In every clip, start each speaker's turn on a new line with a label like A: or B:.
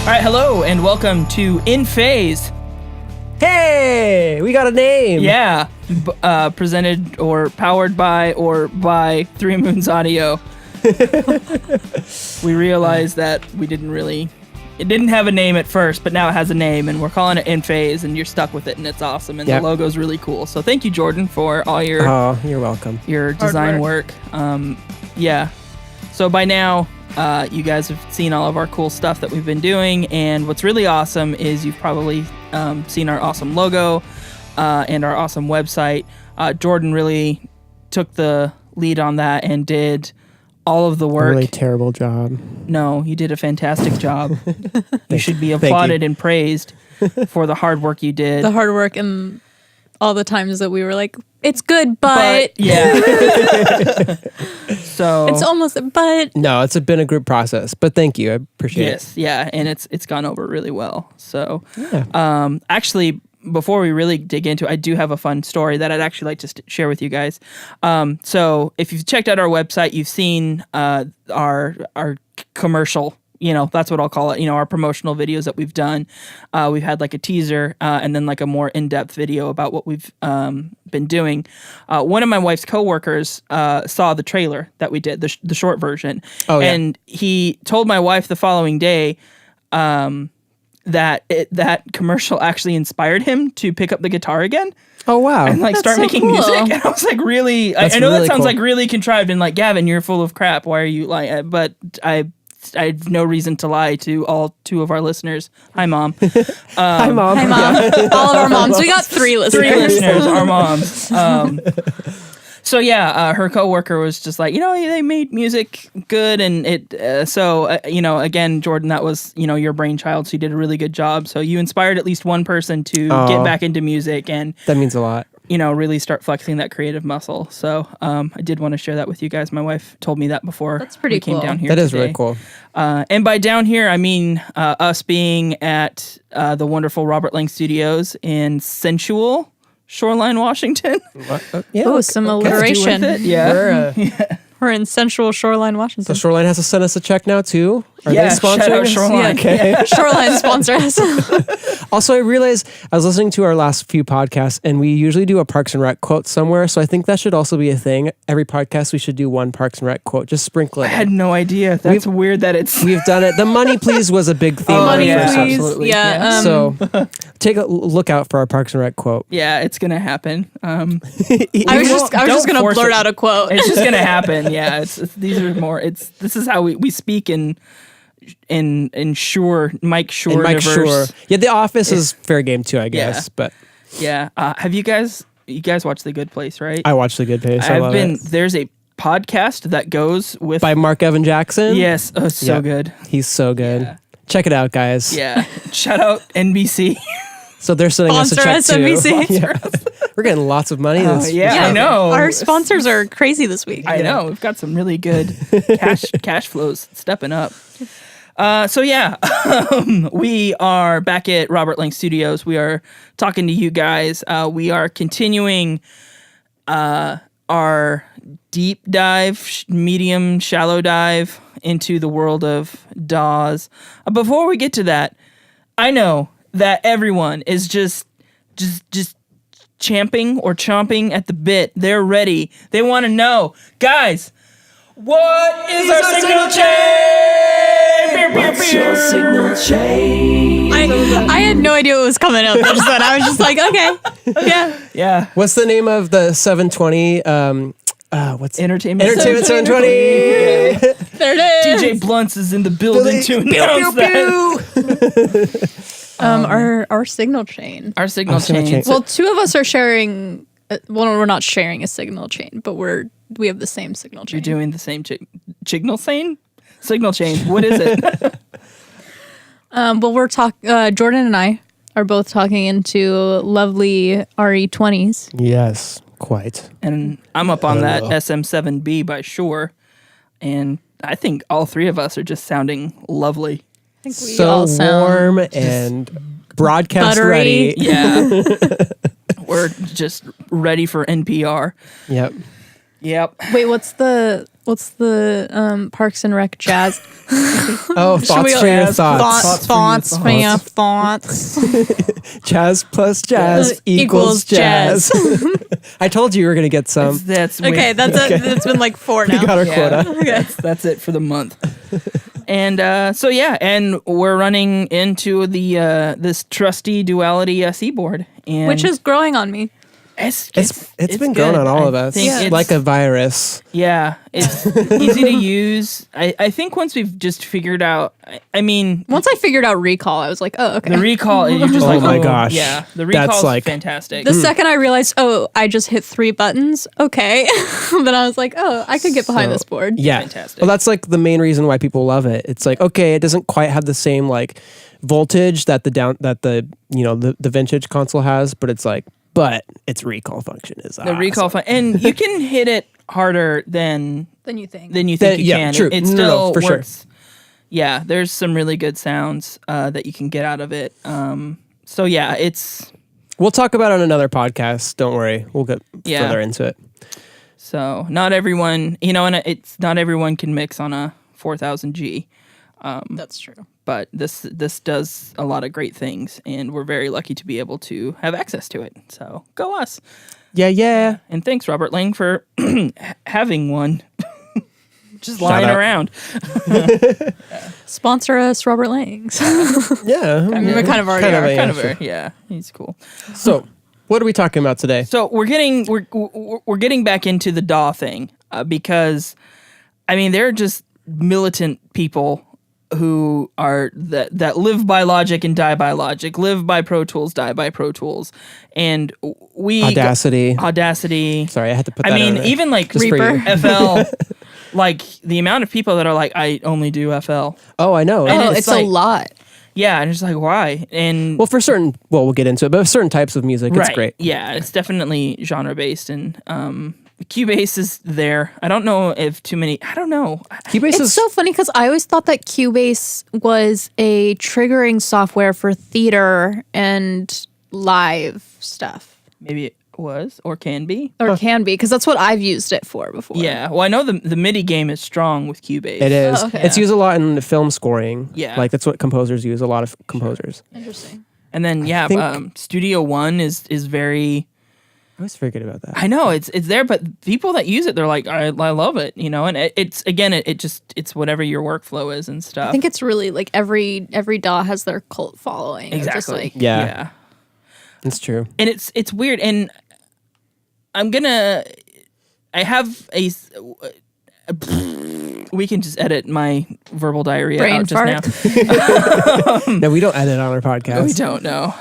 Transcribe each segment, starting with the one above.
A: All right, hello, and welcome to In Phase.
B: Hey, we got a name.
A: Yeah, presented or powered by Three Moons Audio. We realized that it didn't have a name at first, but now it has a name, and we're calling it In Phase, and you're stuck with it, and it's awesome, and the logo's really cool. So thank you, Jordan, for all your
B: you're welcome.
A: Your design work. Yeah. So by now, you guys have seen all of our cool stuff that we've been doing, and what's really awesome is you've probably seen our awesome logo and our awesome website. Jordan really took the lead on that and did all of the work.
B: A really terrible job.
A: No, you did a fantastic job. You should be applauded and praised for the hard work you did.
C: The hard work and all the times that we were like, it's good, but
A: yeah. So
C: it's almost, but
B: no, it's been a group process. But thank you, I appreciate it.
A: Yes, yeah, and it's gone over really well. So, actually, before we really dig into it, I do have a fun story that I'd actually like to share with you guys. So if you've checked out our website, you've seen our commercial. That's what I'll call it. Our promotional videos that we've done. We've had like a teaser and then like a more in-depth video about what we've been doing. One of my wife's coworkers saw the trailer that we did, the short version. Oh, yeah. And he told my wife the following day that commercial actually inspired him to pick up the guitar again.
B: Oh, wow.
A: And start making music. And I was like, really? I know that sounds
B: cool.
A: like really contrived and like, Gavin, you're full of crap. Why are you lying? But I have no reason to lie to all two of our listeners. Hi, Mom.
B: Hi, Mom.
C: Hi, Mom. All of our moms. We got 3 listeners.
A: 3 listeners, our moms. So yeah, her coworker was just like, they made music good, and it. Again, Jordan, that was your brainchild. So you did a really good job. So you inspired at least one person to get back into music, and
B: that means a lot.
A: Really start flexing that creative muscle. So I did want to share that with you guys. My wife told me that before.
C: That's pretty
A: came
C: cool.
A: Down here.
B: That is
A: today.
B: really cool.
A: And by down here, I mean us being at the wonderful Robert Lang Studios in sensual Shoreline, Washington.
C: Yeah, some alliteration.
A: Yeah.
C: We're in central Shoreline, Washington.
B: So Shoreline has to send us a check now too? Are
A: they
B: sponsoring
A: shout out
B: us?
A: Shoreline.
B: Okay.
C: Yeah. Shoreline sponsor us.
B: Also, I realized I was listening to our last few podcasts, and we usually do a Parks and Rec quote somewhere. So I think that should also be a thing. Every podcast, we should do one Parks and Rec quote. Just sprinkle it.
A: I had no idea. That's weird that it's...
B: We've done it. The money please was a big theme.
C: Money
A: yeah,
C: please.
A: Absolutely.
C: Yeah.
B: So take a look out for our Parks and Rec quote.
A: Yeah, it's going to happen.
C: I was just going to blurt out a quote.
A: It's just going to happen. Yeah. This is how we speak in Mike Schur universe.
B: Yeah, The Office is fair game too, I guess.
A: Yeah.
B: But
A: yeah, have you guys watched The Good Place, right?
B: I watched The Good Place.
A: There's a podcast that goes with
B: by Mark Evan Jackson.
A: Yes, so good.
B: He's so good.
A: Yeah.
B: Check it out, guys.
A: Yeah, shout out NBC.
B: So they're sending us a check too.
C: NBC.
B: Yeah. We're getting lots of money.
A: I know.
C: Our sponsors are crazy this week.
A: I know. We've got some really good cash flows stepping up. We are back at Robert Lang Studios. We are talking to you guys. We are continuing our deep dive, medium, shallow dive into the world of DAWs. Before we get to that, I know that everyone is just champing or chomping at the bit. They're ready. They want to know, guys, what is our signal chain?
D: What's your signal chain?
C: I had no idea what was coming up just then. I was just like, okay,
A: Yeah.
B: What's the name of the 720? What's
A: Entertainment
B: 720?
C: there it is.
A: DJ Blunts is in the building to announce that.
C: Our signal chain.
A: Our signal chain.
C: Well, 2 of us are sharing. Well, we're not sharing a signal chain, but we have the same signal chain.
A: You're doing the same signal chain? Signal chain. What is it?
C: Well, we're Jordan and I are both talking into lovely RE20s.
B: Yes, quite.
A: And I'm up on that SM7B by Shure, and I think all 3 of us are just sounding lovely.
C: I think we
B: so
C: all sound
B: warm and broadcast
C: buttery.
B: ready.
A: Yeah. We're just ready for NPR.
B: Yep.
A: Yep.
C: Wait, what's the Parks and Rec jazz?
B: Oh, thoughts for your thoughts.
C: Thoughts.
B: Jazz plus jazz equals jazz. I told you were going to get some.
A: That's
C: Okay, that's been like 4 now.
B: We got our quota.
A: That's it for the month. And and we're running into the this trusty Duality SE board, and
C: Which is growing on me.
B: It's been growing on all of us.
A: think
C: it's-
B: like a virus.
A: Yeah, it's easy to use. I think once we've just figured out, I mean,
C: Once I figured out recall, I was like, oh, okay.
A: the recall, you're just
B: Oh
A: like,
B: my gosh.
A: yeah, the recall
B: That's
A: is
B: like-
A: fantastic.
C: The second I realized, oh, I just hit 3 buttons. Okay. Then I was like, oh, I could get behind
B: So-
C: this board.
B: Yeah.
A: Fantastic.
B: Well, that's like the main reason why people love it. It's like, okay, it doesn't quite have the same like voltage that the vintage console has, but it's like, but its recall function is
A: The recall and you can hit it harder than
C: Then you think.
A: you think
B: That-
A: you
B: yeah,
A: can.
B: true.
A: It
B: No,
A: still
B: for sure.
A: works. Yeah, there's some really good sounds that you can get out of it. So yeah, it's
B: We'll talk about it on another podcast. Don't worry. We'll get
A: Yeah.
B: further into it.
A: so not everyone, and it's not everyone can mix on a 4000G.
C: That's true.
A: But this does a lot of great things, and we're very lucky to be able to have access to it. So go us!
B: Yeah.
A: And thanks, Robert Lang, for having one. Just lying
B: out.
A: around.
C: Sponsor us, Robert Langs.
B: Yeah.
C: We kind of already
B: Kind of
C: are.
B: a-
A: Kind of,
B: sure.
A: yeah, he's cool.
B: So, what are we talking about today?
A: So we're getting back into the DAW thing because, I mean, they're just militant people who are that live by Logic and die by Logic, live by Pro Tools, die by Pro Tools, and we Audacity.
B: Sorry, I had to put
A: I
B: that
A: mean,
B: on there.
A: even like
B: Just for
C: Reaper.
B: you.
A: FL, like the amount of people that are like, I only do FL.
B: Oh, I know.
A: And
C: Oh,
A: it's
C: it's
A: like-
C: a lot.
A: Yeah, and it's like why? And
B: Well, we'll get into it, but for certain types of music, it's great.
A: Yeah, it's definitely genre based, and Cubase is there. I don't know if too many. I don't know.
B: Cubase
C: It's
B: is
C: so funny because I always thought that Cubase was a triggering software for theater and live stuff.
A: Maybe it was or can be.
C: Or can be, because that's what I've used it for before.
A: Yeah. Well, I know the MIDI game is strong with Cubase.
B: It is.
C: Oh, okay.
B: It's used a lot in film scoring.
A: Yeah.
B: Like that's what composers use. A lot of composers.
C: Interesting.
A: And then
B: think-
A: Studio One is very.
B: I always forget about that.
A: I know it's there, but people that use it, they're like, I love it, and it's whatever your workflow is and stuff.
C: I think it's really like every DAW has their cult following. It's just
A: exactly.
C: like,
B: Yeah. It's true.
A: And it's weird, and I have a. We can just edit my verbal diarrhea
C: Brain
A: out just
C: fart.
A: now.
B: No, we don't edit on our podcast.
A: We don't know.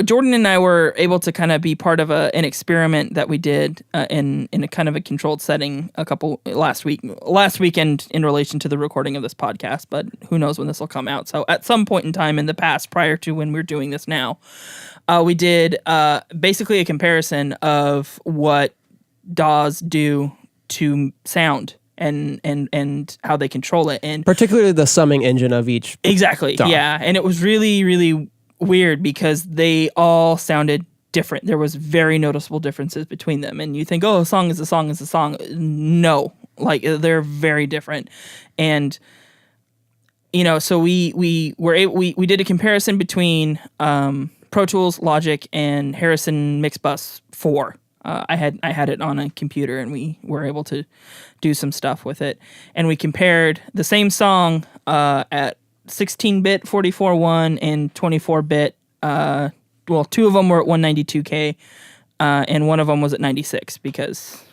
A: Jordan and I were able to kind of be part of an experiment that we did in a kind of a controlled setting last weekend in relation to the recording of this podcast, but who knows when this will come out. So at some point in time in the past, prior to when we're doing this now, we did basically a comparison of what DAWs do to sound and how they control it. And
B: Particularly the summing engine of each.
A: exactly.
B: DAW.
A: Yeah. And it was really, really weird because they all sounded different. There was very noticeable differences between them. And you think, oh, a song is a song is a song. No, like they're very different. And, so we did a comparison between Pro Tools, Logic, and Harrison Mixbus 4. I had it on a computer, and we were able to do some stuff with it. And we compared the same song at 16-bit 44.1 and 24-bit. Two of them were at 192K, and one of them was at 96 because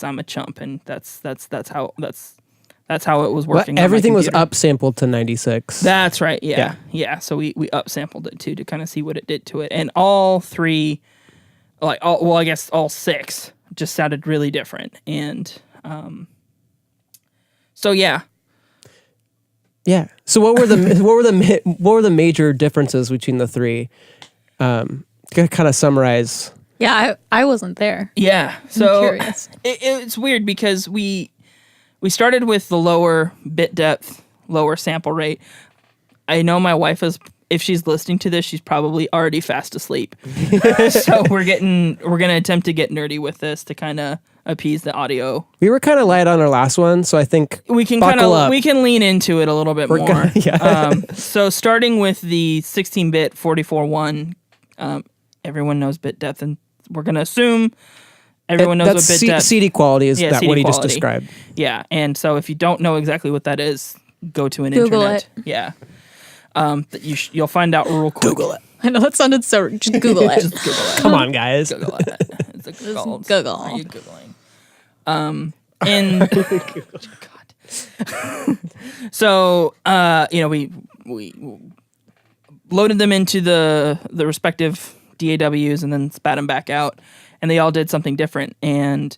A: I'm a chump, and that's how it was working.
B: Well, everything
A: on my
B: was
A: computer.
B: upsampled to 96.
A: That's right. Yeah. So we upsampled it too to kind of see what it did to it, and all three, I guess all six just sounded really different, and so yeah.
B: Yeah. So what were the major differences between the three? To kind of summarize.
C: yeah, I wasn't there.
A: Yeah, so
C: curious.
A: it's weird because we started with the lower bit depth, lower sample rate. I know my wife has if she's listening to this, she's probably already fast asleep. So we're gonna attempt to get nerdy with this to kind of appease the audio.
B: We were kind of light on our last one, so I think
A: We can lean into it a little bit more. So starting with the 16-bit 44.1, everyone knows bit depth, and we're gonna assume everyone knows what bit depth.
B: CD quality is that
A: CD
B: what he just
A: quality.
B: described.
A: Yeah, and so if you don't know exactly what that is, go to an
C: Google
A: internet.
C: it.
A: Yeah. You'll find out real quick.
B: Google it.
C: I know that sounded so. Just Google it.
A: Just Google it.
B: Come on, guys.
A: Google it. It's called
C: Google.
A: Are you Googling? And God. So we loaded them into the respective DAWs and then spat them back out, and they all did something different. And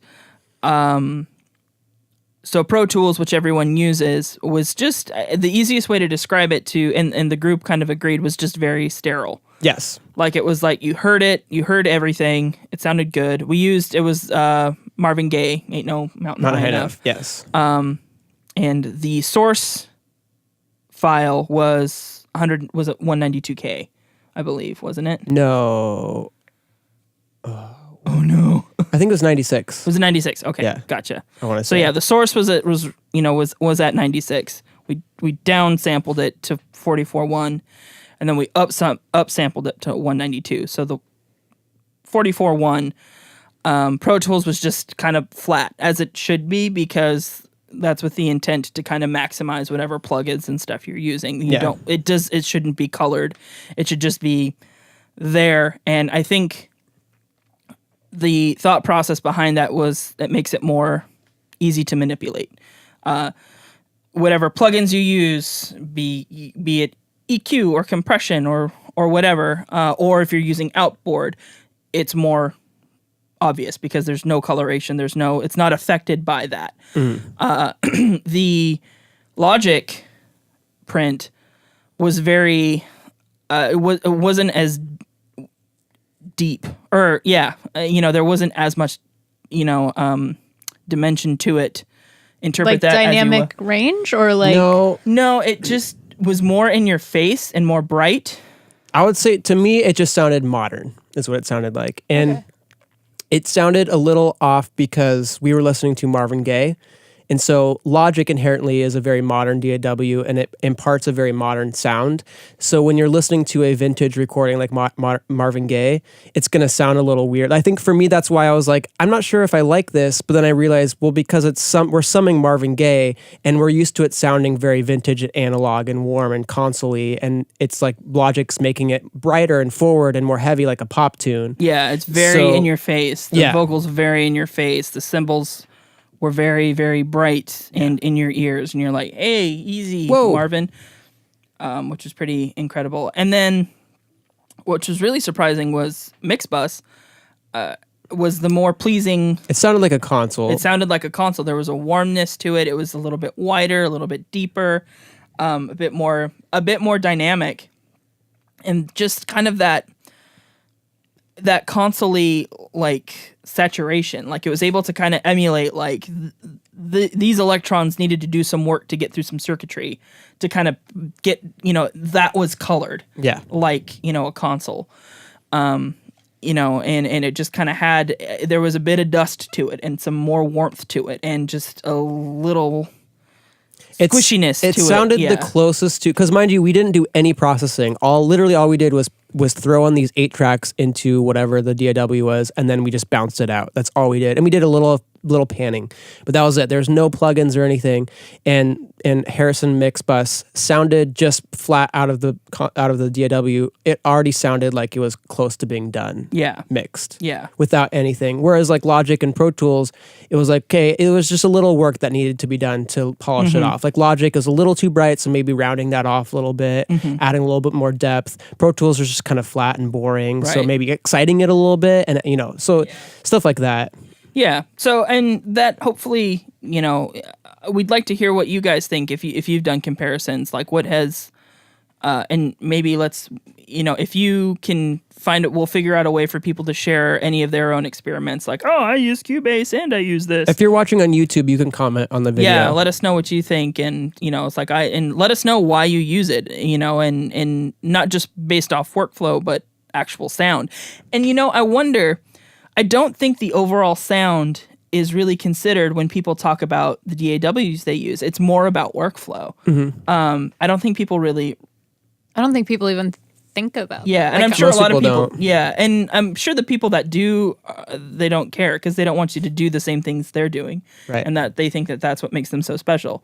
A: so Pro Tools, which everyone uses, was just the easiest way to describe it and the group kind of agreed, was just very sterile.
B: Yes.
A: Like it was like you heard everything. It sounded good. It was Marvin Gaye, Ain't No Mountain
B: Not
A: High
B: high
A: Enough.
B: Yes.
A: And the source file was 192K, I believe, wasn't it?
B: No.
A: Oh no.
B: I think it was 96.
A: Was it 96? Okay,
B: Yeah.
A: gotcha.
B: I want to
A: So
B: say.
A: yeah, the source was at 96. We down sampled it to 44.1, and then we up sampled it to 192. So the 44.1 Pro Tools was just kind of flat, as it should be, because that's with the intent to kind of maximize whatever plugins and stuff you're using. It shouldn't be colored. It should just be there. And I think the thought process behind that was that makes it more easy to manipulate. Whatever plugins you use, be it EQ or compression or whatever, or if you're using outboard, it's more obvious because there's no coloration. It's not affected by that. The Logic print was very, it wasn't as deep, or there wasn't as much dimension to it. Interpret
C: Like
A: that
C: dynamic
A: as you
C: range, or like
A: no, it just was more in your face and more bright.
B: I would say, to me, it just sounded modern, is what it sounded like. And it sounded a little off because we were listening to Marvin Gaye. And so Logic inherently is a very modern DAW, and it imparts a very modern sound. So when you're listening to a vintage recording like Marvin Gaye, it's going to sound a little weird. I think for me, that's why I was like, I'm not sure if I like this. But then I realized, well, because we're summing Marvin Gaye, and we're used to it sounding very vintage and analog and warm and console-y, and it's like Logic's making it brighter and forward and more heavy, like a pop tune.
A: Yeah, it's very in your face. The
B: Yeah.
A: vocals very in your face. The cymbals were very, very bright and in your ears, and you're like, "Hey, easy,
B: Whoa.
A: Marvin," which was pretty incredible. And then, which was really surprising was Mixbus was the more pleasing.
B: It sounded like a console.
A: It sounded like a console. There was a warmness to it. It was a little bit wider, a little bit deeper, a bit more dynamic, and just kind of that console-y like saturation. Like it was able to kind of emulate like these electrons needed to do some work to get through some circuitry to kind of get, that was colored.
B: Yeah.
A: Like, a console. And it just kind of there was a bit of dust to it and some more warmth to it and just a little squishiness to it.
B: It sounded the closest to, because mind you, we didn't do any processing. Literally all we did was throw on these 8 tracks into whatever the DAW was, and then we just bounced it out. That's all we did. And we did a little panning, but that was it. There's no plugins or anything. And Harrison Mixbus sounded just flat out of the DAW. It already sounded like it was close to being done.
A: Yeah.
B: Mixed.
A: Yeah.
B: Without anything. Whereas like Logic and Pro Tools, it was like, okay, it was just a little work that needed to be done to polish it off. Like Logic is a little too bright, so maybe rounding that off a little bit, adding a little bit more depth. Pro Tools is just kind of flat and boring, so
A: Right.
B: maybe exciting it a little bit, and stuff like that.
A: Yeah. So, and that hopefully, we'd like to hear what you guys think if you've done comparisons, like what has, and maybe let's, if you can find it, we'll figure out a way for people to share any of their own experiments. Like, oh, I use Cubase and I use this.
B: If you're watching on YouTube, you can comment on the video.
A: Yeah, let us know what you think, and it's like and let us know why you use it. And not just based off workflow, but actual sound. And I wonder. I don't think the overall sound is really considered when people talk about the DAWs they use. It's more about workflow. I don't think people
C: even think about.
A: Yeah, and I'm sure a lot of people. Yeah, and I'm sure the people that do, they don't care because they don't want you to do the same things they're doing,
B: right?
A: And that they think that that's what makes them so special.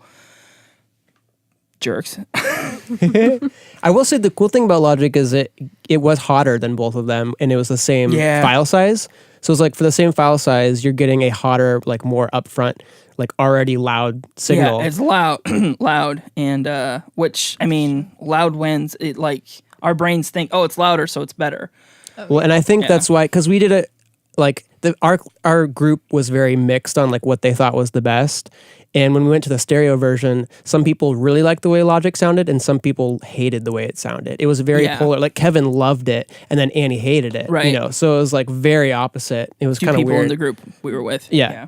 A: Jerks.
B: I will say the cool thing about Logic is it was hotter than both of them, and it was the same file size. So it's like for the same file size, you're getting a hotter, like more upfront, like already loud signal.
A: Yeah, it's loud, and which loud wins. It like our brains think, oh, it's louder, so it's better.
B: Well, and I think that's why, because we did it like our group was very mixed on like what they thought was the best. And when we went to the stereo version, some people really liked the way Logic sounded, and some people hated the way it sounded. It was very polar. Like Kevin loved it, and then Annie hated it.
A: Right.
B: So it was like very opposite. It was kind of weird.
A: Two people in the group we were with.
B: Yeah.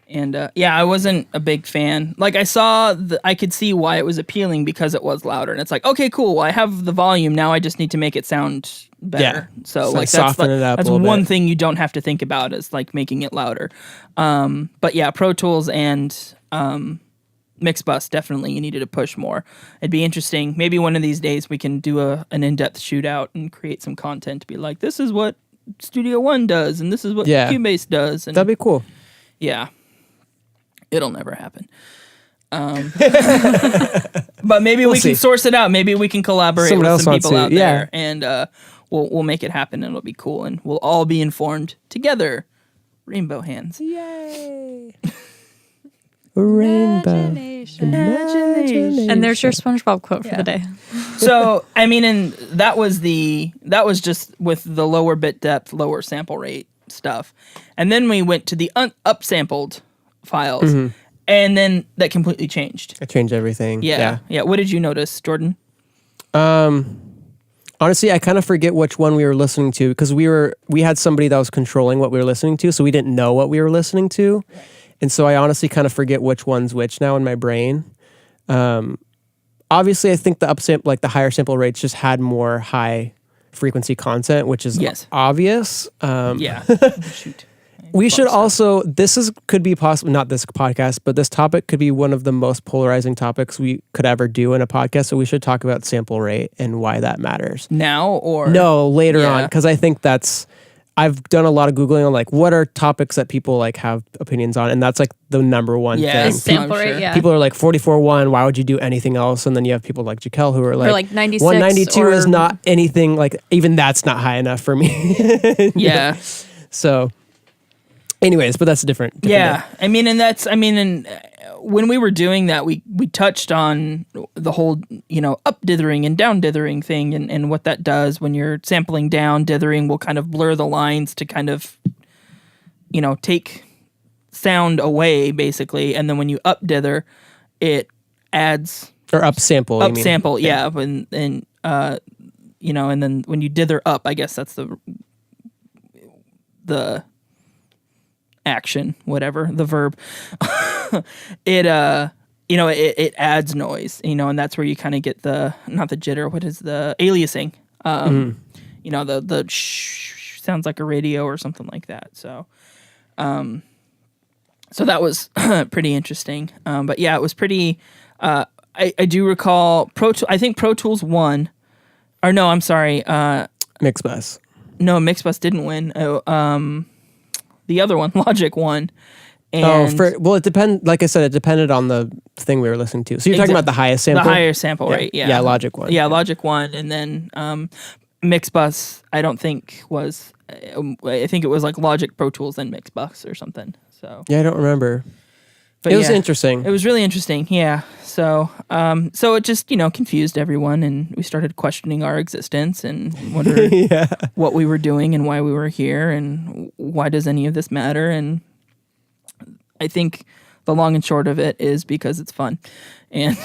A: And I wasn't a big fan. Like I could see why it was appealing because it was louder, and it's like, okay, cool. Well, I have the volume now. I just need to make it sound better.
B: Yeah.
A: So
B: like soften it up.
A: That's one thing you don't have to think about is like making it louder. But yeah, Pro Tools and Mixbus definitely you needed to push more. It'd be interesting. Maybe one of these days we can do an in-depth shootout and create some content to be like, this is what Studio One does, and this is what Cubase does. And
B: that'd be cool.
A: Yeah. It'll never happen. But maybe we can source it out. Maybe we can collaborate with some people out there, and we'll make it happen, and it'll be cool, and we'll all be informed together. Rainbow hands.
B: Yay! Rainbow.
C: Imagination. And there's your SpongeBob quote for the day.
A: So, and that was just with the lower bit depth, lower sample rate stuff. And then we went to the upsampled files, and then that completely changed.
B: It changed everything.
A: Yeah. What did you notice, Jordan?
B: Honestly, I kind of forget which one we were listening to because we had somebody that was controlling what we were listening to, so we didn't know what we were listening to, and so I honestly kind of forget which one's which now in my brain. Obviously, I think the higher sample rates just had more high frequency content, which is obvious.
A: Shoot.
B: We should also, could be possible, not this podcast, but this topic could be one of the most polarizing topics we could ever do in a podcast. So we should talk about sample rate and why that matters.
A: Now or?
B: No, later on. Because I think I've done a lot of Googling on like, what are topics that people like have opinions on? And that's like the number one thing.
C: Sample rate,
B: People are like 44.1, why would you do anything else? And then you have people like Jaquel who are like
C: 96
B: 192 is not anything, like even that's not high enough for me.
A: Yeah.
B: So... anyways, but that's a different day.
A: And when we were doing that, we touched on the whole, up dithering and down dithering thing and what that does when you're sampling down. Dithering will kind of blur the lines to kind of, take sound away basically. And then when you up dither, it adds...
B: or upsample.
A: Upsample, yeah. And then when you dither up, I guess that's the action, whatever the verb, it adds noise, and that's where you kind of get not the jitter, what is the aliasing, the sounds like a radio or something like that. So that was pretty interesting. But yeah, it was pretty, I do recall I think Pro Tools won, or no, I'm sorry.
B: Mixbus.
A: No, Mixbus didn't win. The other one, Logic, won. And
B: it depend. Like I said, it depended on the thing we were listening to. So you're talking about the highest sample?
A: The higher sample rate, yeah.
B: Yeah, Logic won.
A: Yeah, Logic won. And then Mixbus, I don't think was... I think it was like Logic, Pro Tools, then Mixbus or something. So
B: yeah, I don't remember. But it was interesting.
A: It was really interesting, yeah. So it just, confused everyone, and we started questioning our existence and wondered what we were doing and why we were here and why does any of this matter. And I think the long and short of it is because it's fun. And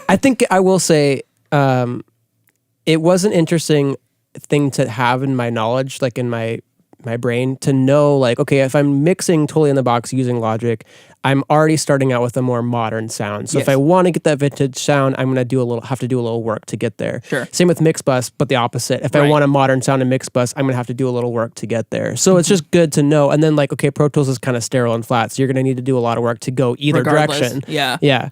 B: I think I will say it was an interesting thing to have in my knowledge, like in my brain, to know like, okay, if I'm mixing totally in the box using Logic, I'm already starting out with a more modern sound. So if I want to get that vintage sound, I'm going to have to do a little work to get there.
A: Sure.
B: Same with Mixbus, but the opposite. If I want a modern sound in Mixbus, I'm going to have to do a little work to get there. So it's just good to know. And then like, okay, Pro Tools is kind of sterile and flat, so you're going to need to do a lot of work to go either direction.
A: Yeah.
B: Yeah.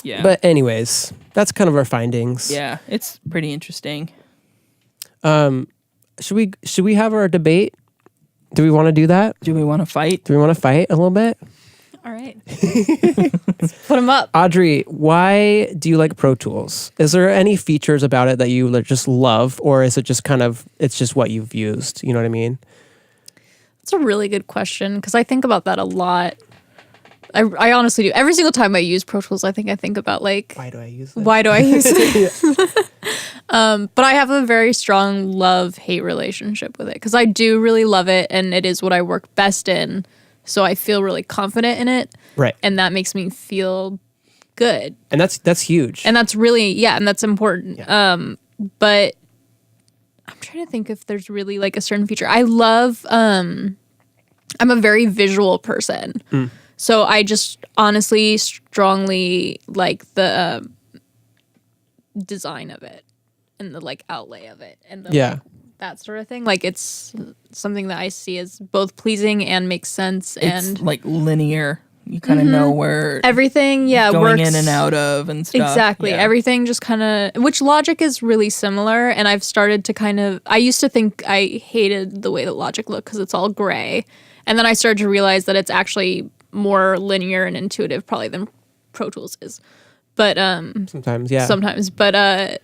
A: Yeah.
B: But anyways, that's kind of our findings.
A: Yeah, it's pretty interesting.
B: Should we have our debate? Do we want to do that?
A: Do we want to fight?
B: Do we want to fight a little bit?
C: All right. Let's put them up.
B: Audrey, why do you like Pro Tools? Is there any features about it that you just love, or is it just it's just what you've used? You know what I mean?
C: That's a really good question because I think about that a lot. I honestly do. Every single time I use Pro Tools, I think about like,
B: Why do I use this?
C: Why do I use it? But I have a very strong love-hate relationship with it because I do really love it and it is what I work best in. So I feel really confident in it.
B: Right.
C: And that makes me feel good.
B: And that's huge.
C: And that's really, and that's important.
B: Yeah.
C: But I'm trying to think if there's really like a certain feature. I love, I'm a very visual person. So I just honestly strongly like the design of it and the like outlay of it and the, like, that sort of thing. Like it's something that I see as both pleasing and makes sense.
A: It's
C: And
A: like linear. You kind of know where
C: everything,
A: going
C: works
A: in and out of and stuff.
C: Exactly.
A: Yeah.
C: Everything just kind of, which Logic is really similar. And I've started to I used to think I hated the way that Logic looked because it's all gray. And then I started to realize that it's actually more linear and intuitive probably than Pro Tools is. But sometimes. But I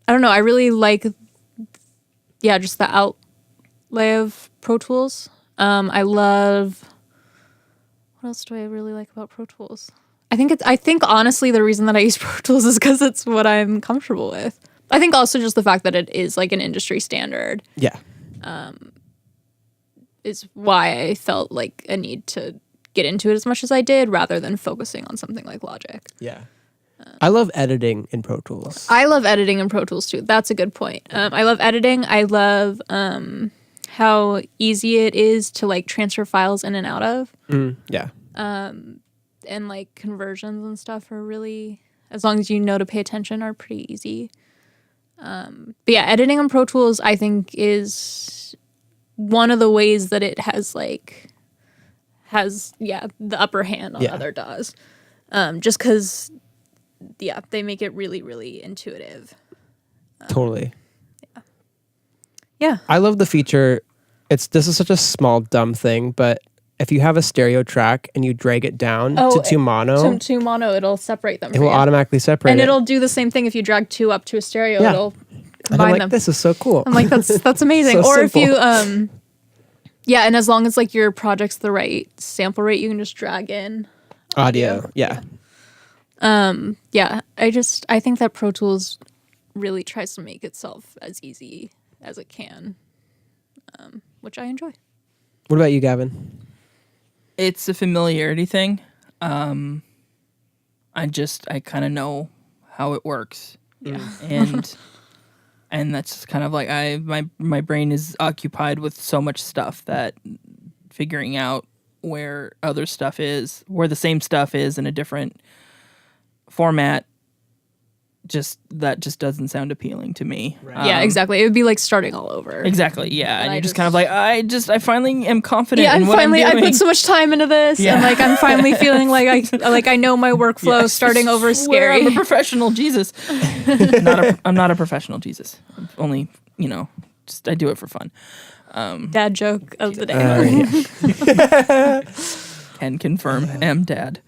C: don't know. I really like just the outlay of Pro Tools. I love, what else do I really like about Pro Tools? I think honestly the reason that I use Pro Tools is because it's what I'm comfortable with. I think also just the fact that it is like an industry standard.
B: Yeah.
C: Is why I felt like a need to get into it as much as I did rather than focusing on something like Logic.
B: Yeah. I love editing in Pro Tools.
C: I love editing in Pro Tools too. That's a good point. I love editing. I love how easy it is to like transfer files in and out of.
B: Yeah.
C: And like conversions and stuff are really, as long as you know to pay attention, are pretty easy. But yeah, editing in Pro Tools I think is one of the ways that it has the upper hand on other DAWs. Just because they make it really, really intuitive.
B: Totally.
C: Yeah.
B: I love the feature. This is such a small, dumb thing, but if you have a stereo track and you drag it down to two mono,
C: it'll separate them.
B: It will automatically separate
C: and
B: it.
C: it'll do the same thing if you drag two up to a stereo.
B: Yeah.
C: It'll
B: and
C: combine
B: I'm like,
C: them.
B: this is so cool.
C: I'm like, that's amazing.
B: So
C: or
B: simple.
C: if you and as long as like your project's the right sample rate, you can just drag in
B: audio. Yeah.
C: I think that Pro Tools really tries to make itself as easy as it can, which I enjoy.
B: What about you, Gavin?
A: It's a familiarity thing. I kind of know how it works.
C: Yeah.
A: And that's just kind of like my brain is occupied with so much stuff that figuring out where other stuff is, where the same stuff is in a different format, just doesn't sound appealing to me.
B: Right.
C: Yeah, exactly. It would be like starting all over.
A: Exactly. Yeah,
C: And
A: and
C: I
A: you're just
C: just-
A: kind of like I finally am confident.
C: Yeah,
A: in
C: and
A: what
C: finally
A: I'm
C: I
A: doing.
C: put so much time into this,
A: Yeah.
C: and like I'm finally feeling like I know my workflow.
A: Yeah, I
C: Starting over is
A: swear
C: scary.
A: I'm a professional, Jesus. I'm not a professional, Jesus. I'm only, I do it for fun.
C: Dad joke of the day.
A: Can confirm, am dad.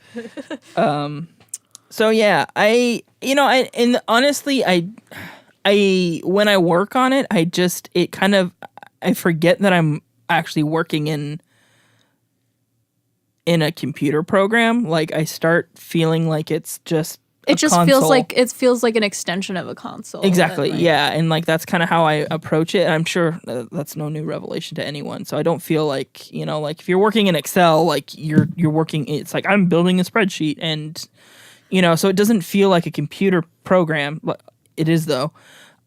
A: So yeah, honestly, when I work on it, I forget that I'm actually working in a computer program. Like I start feeling like it's just
C: It just feels like an extension of a console.
A: Exactly.
C: And, like,
A: Yeah, and like that's kind of how I approach it. And I'm sure that's no new revelation to anyone. So I don't feel like, like if you're working in Excel, like you're working, it's like I'm building a spreadsheet, and so it doesn't feel like a computer program. it is though.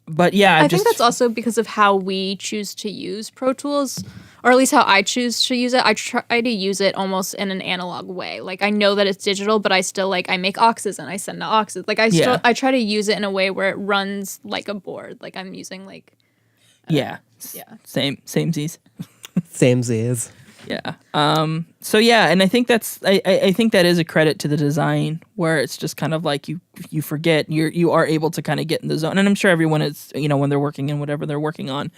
A: But yeah,
C: I think that's also because of how we choose to use Pro Tools, or at least how I choose to use it. I try to use it almost in an analog way. Like I know that it's digital, but I still like I make auxes and I send to auxes. Like I try to use it in a way where it runs like a board. Like I'm using like
A: same Z's.
B: Same Z's.
A: Yeah. So yeah, and I think I think that is a credit to the design where it's just kind of like you forget you are able to kind of get in the zone. And I'm sure everyone is, when they're working in whatever they're working on,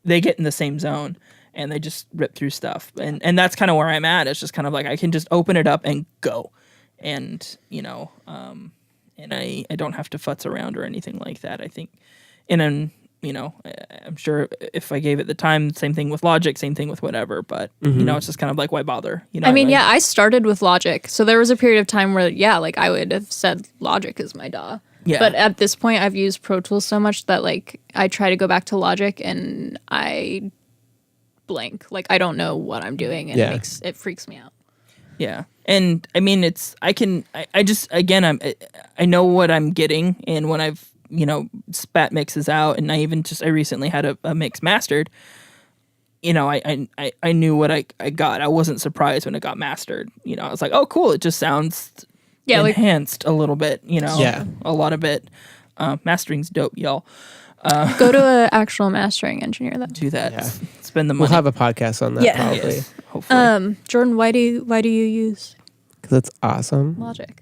A: they get in the same zone and they just rip through stuff. And that's kind of where I'm at. It's just kind of like I can just open it up and go. And, and I don't have to futz around or anything like that. I think I'm sure if I gave it the time, same thing with Logic, same thing with whatever, but it's just kind of like, why bother?
C: I started with Logic. So there was a period of time where, like I would have said Logic is my DAW.
A: Yeah.
C: But at this point, I've used Pro Tools so much that like I try to go back to Logic and I blank. Like I don't know what I'm doing and it freaks me out.
A: Yeah. And I mean, I know what I'm getting, and when I've spat mixes out, and I recently had a mix mastered. I knew what I got. I wasn't surprised when it got mastered. I was like, oh, cool. It just sounds enhanced a little bit. A lot of it. Mastering's dope, y'all.
C: Go to an actual mastering engineer.
A: Do that.
B: Yeah.
A: Spend the money.
B: We'll have a podcast on that probably.
A: Yes, hopefully.
C: Jordan, why do you use
B: Because it's awesome.
C: Logic?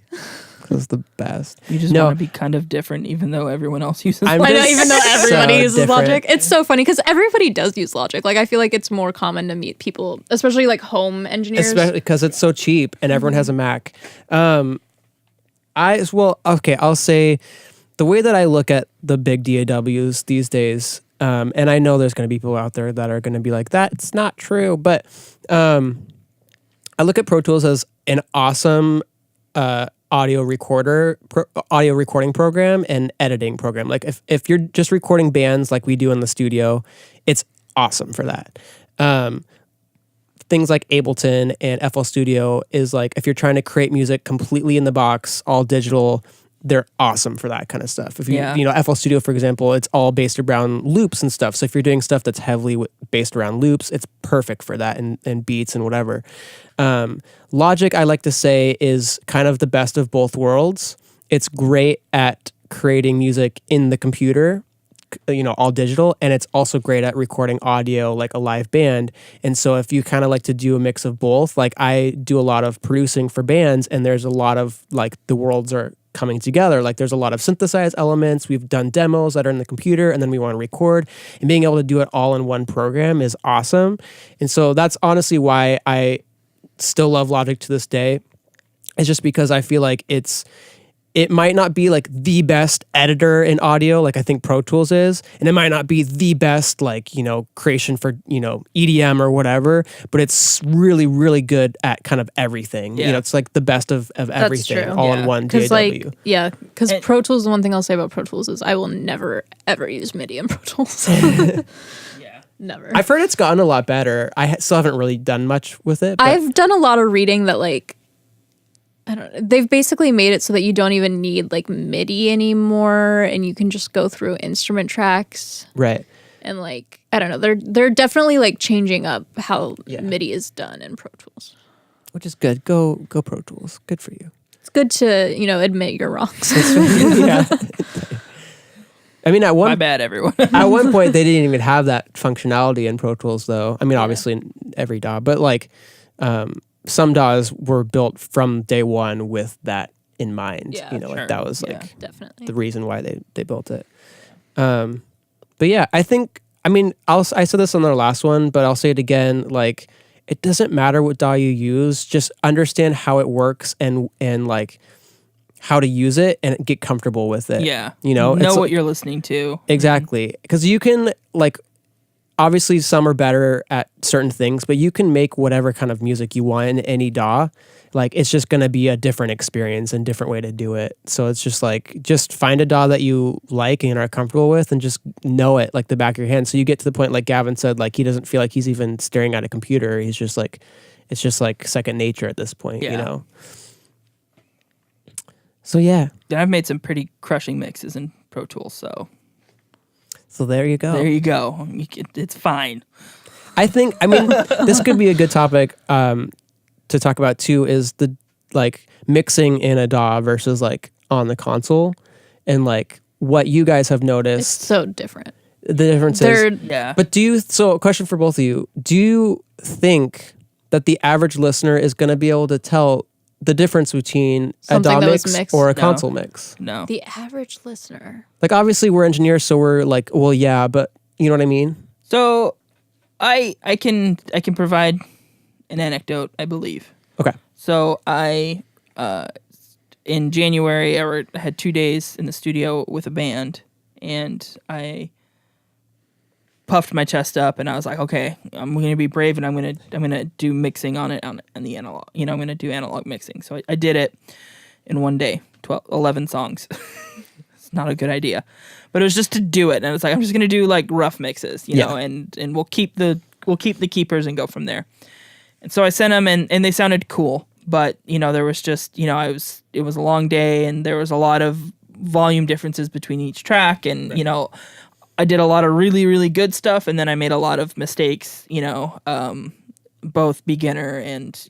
B: It's the best.
A: You just want to be kind of different, even though everyone else uses
B: I'm
A: Logic.
C: I know, even though everybody uses
B: different.
C: Logic. It's so funny because everybody does use Logic. Like, I feel like it's more common to meet people, especially like home engineers.
B: Especially because it's so cheap and everyone has a Mac. I'll say the way that I look at the big DAWs these days, and I know there's going to be people out there that are going to be like, that's not true, but I look at Pro Tools as an awesome audio recording program and editing program. Like if you're just recording bands like we do in the studio, it's awesome for that. Things like Ableton and FL Studio is like, if you're trying to create music completely in the box, all digital, they're awesome for that kind of stuff. If FL Studio, for example, it's all based around loops and stuff. So if you're doing stuff that's heavily based around loops, it's perfect for that and beats and whatever. Logic, I like to say, is kind of the best of both worlds. It's great at creating music in the computer, all digital, and it's also great at recording audio like a live band. And so if you kind of like to do a mix of both, like I do a lot of producing for bands, and there's a lot of like the worlds are coming together. Like there's a lot of synthesized elements. We've done demos that are in the computer, and then we want to record, and being able to do it all in one program is awesome. And so that's honestly why I still love Logic to this day. It's just because I feel like it might not be like the best editor in audio like I think Pro Tools is, and it might not be the best like, creation for, EDM or whatever, but it's really, really good at kind of everything.
A: Yeah.
B: It's like the best of everything
C: true.
B: all in one DAW.
C: Because Pro Tools, the one thing I'll say about Pro Tools is I will never, ever use MIDI in Pro Tools. Never.
B: I've heard it's gotten a lot better. I still haven't really done much with it. But
C: I've done a lot of reading that like, I don't know. They've basically made it so that you don't even need like MIDI anymore, and you can just go through instrument tracks.
B: Right.
C: And like, I don't know. They're definitely like changing up how MIDI is done in Pro Tools.
B: Which is good. Go Pro Tools. Good for you.
C: It's good to, admit your wrongs.
B: Yeah. I mean,
A: my bad, everyone.
B: At one point, they didn't even have that functionality in Pro Tools, though. I mean, obviously, in every DAW, but like some DAWs were built from day one with that in mind.
C: Yeah,
B: like that was like
C: definitely
B: the reason why they built it. But yeah, I said this on our last one, but I'll say it again. Like, it doesn't matter what DAW you use; just understand how it works and like how to use it and get comfortable with it.
A: Yeah.
B: Know
A: what you're listening to.
B: Exactly. Because you can, like, obviously some are better at certain things, but you can make whatever kind of music you want in any DAW. Like, it's just going to be a different experience and different way to do it. So it's just like, just find a DAW that you like and are comfortable with and just know it like the back of your hand. So you get to the point, like Gavin said, like he doesn't feel like he's even staring at a computer. He's just like, it's just like second nature at this point, So yeah.
A: I've made some pretty crushing mixes in Pro Tools. So
B: there you go.
A: there you go. It's fine.
B: I mean, this could be a good topic to talk about too, is the like mixing in a DAW versus like on the console, and like what you guys have
C: It's
B: noticed.
C: so different.
B: The differences.
C: They're
A: Yeah.
B: But a question for both of you. Do you think that the average listener is going to be able to tell the difference between
C: Something
B: a DAW
C: that was
B: mix
C: mixed?
B: or a
A: No.
B: console mix?
A: No.
C: the average listener.
B: Like, obviously we're engineers, so we're like, well, yeah, but you know what I mean?
A: So I can provide an anecdote, I believe.
B: Okay.
A: So I in January I had 2 days in the studio with a band, and I puffed my chest up and I was like, okay, I'm going to be brave and I'm going to do mixing on it on the analog. I'm going to do analog mixing. So I did it in one day, 11 songs. It's not a good idea, but it was just to do it. And I was like, I'm just going to do like rough mixes, you know, and we'll keep the keepers and go from there. And so I sent them and they sounded cool, but there was just, it was a long day and there was a lot of volume differences between each track. And, I did a lot of really, really good stuff, and then I made a lot of mistakes, both beginner and,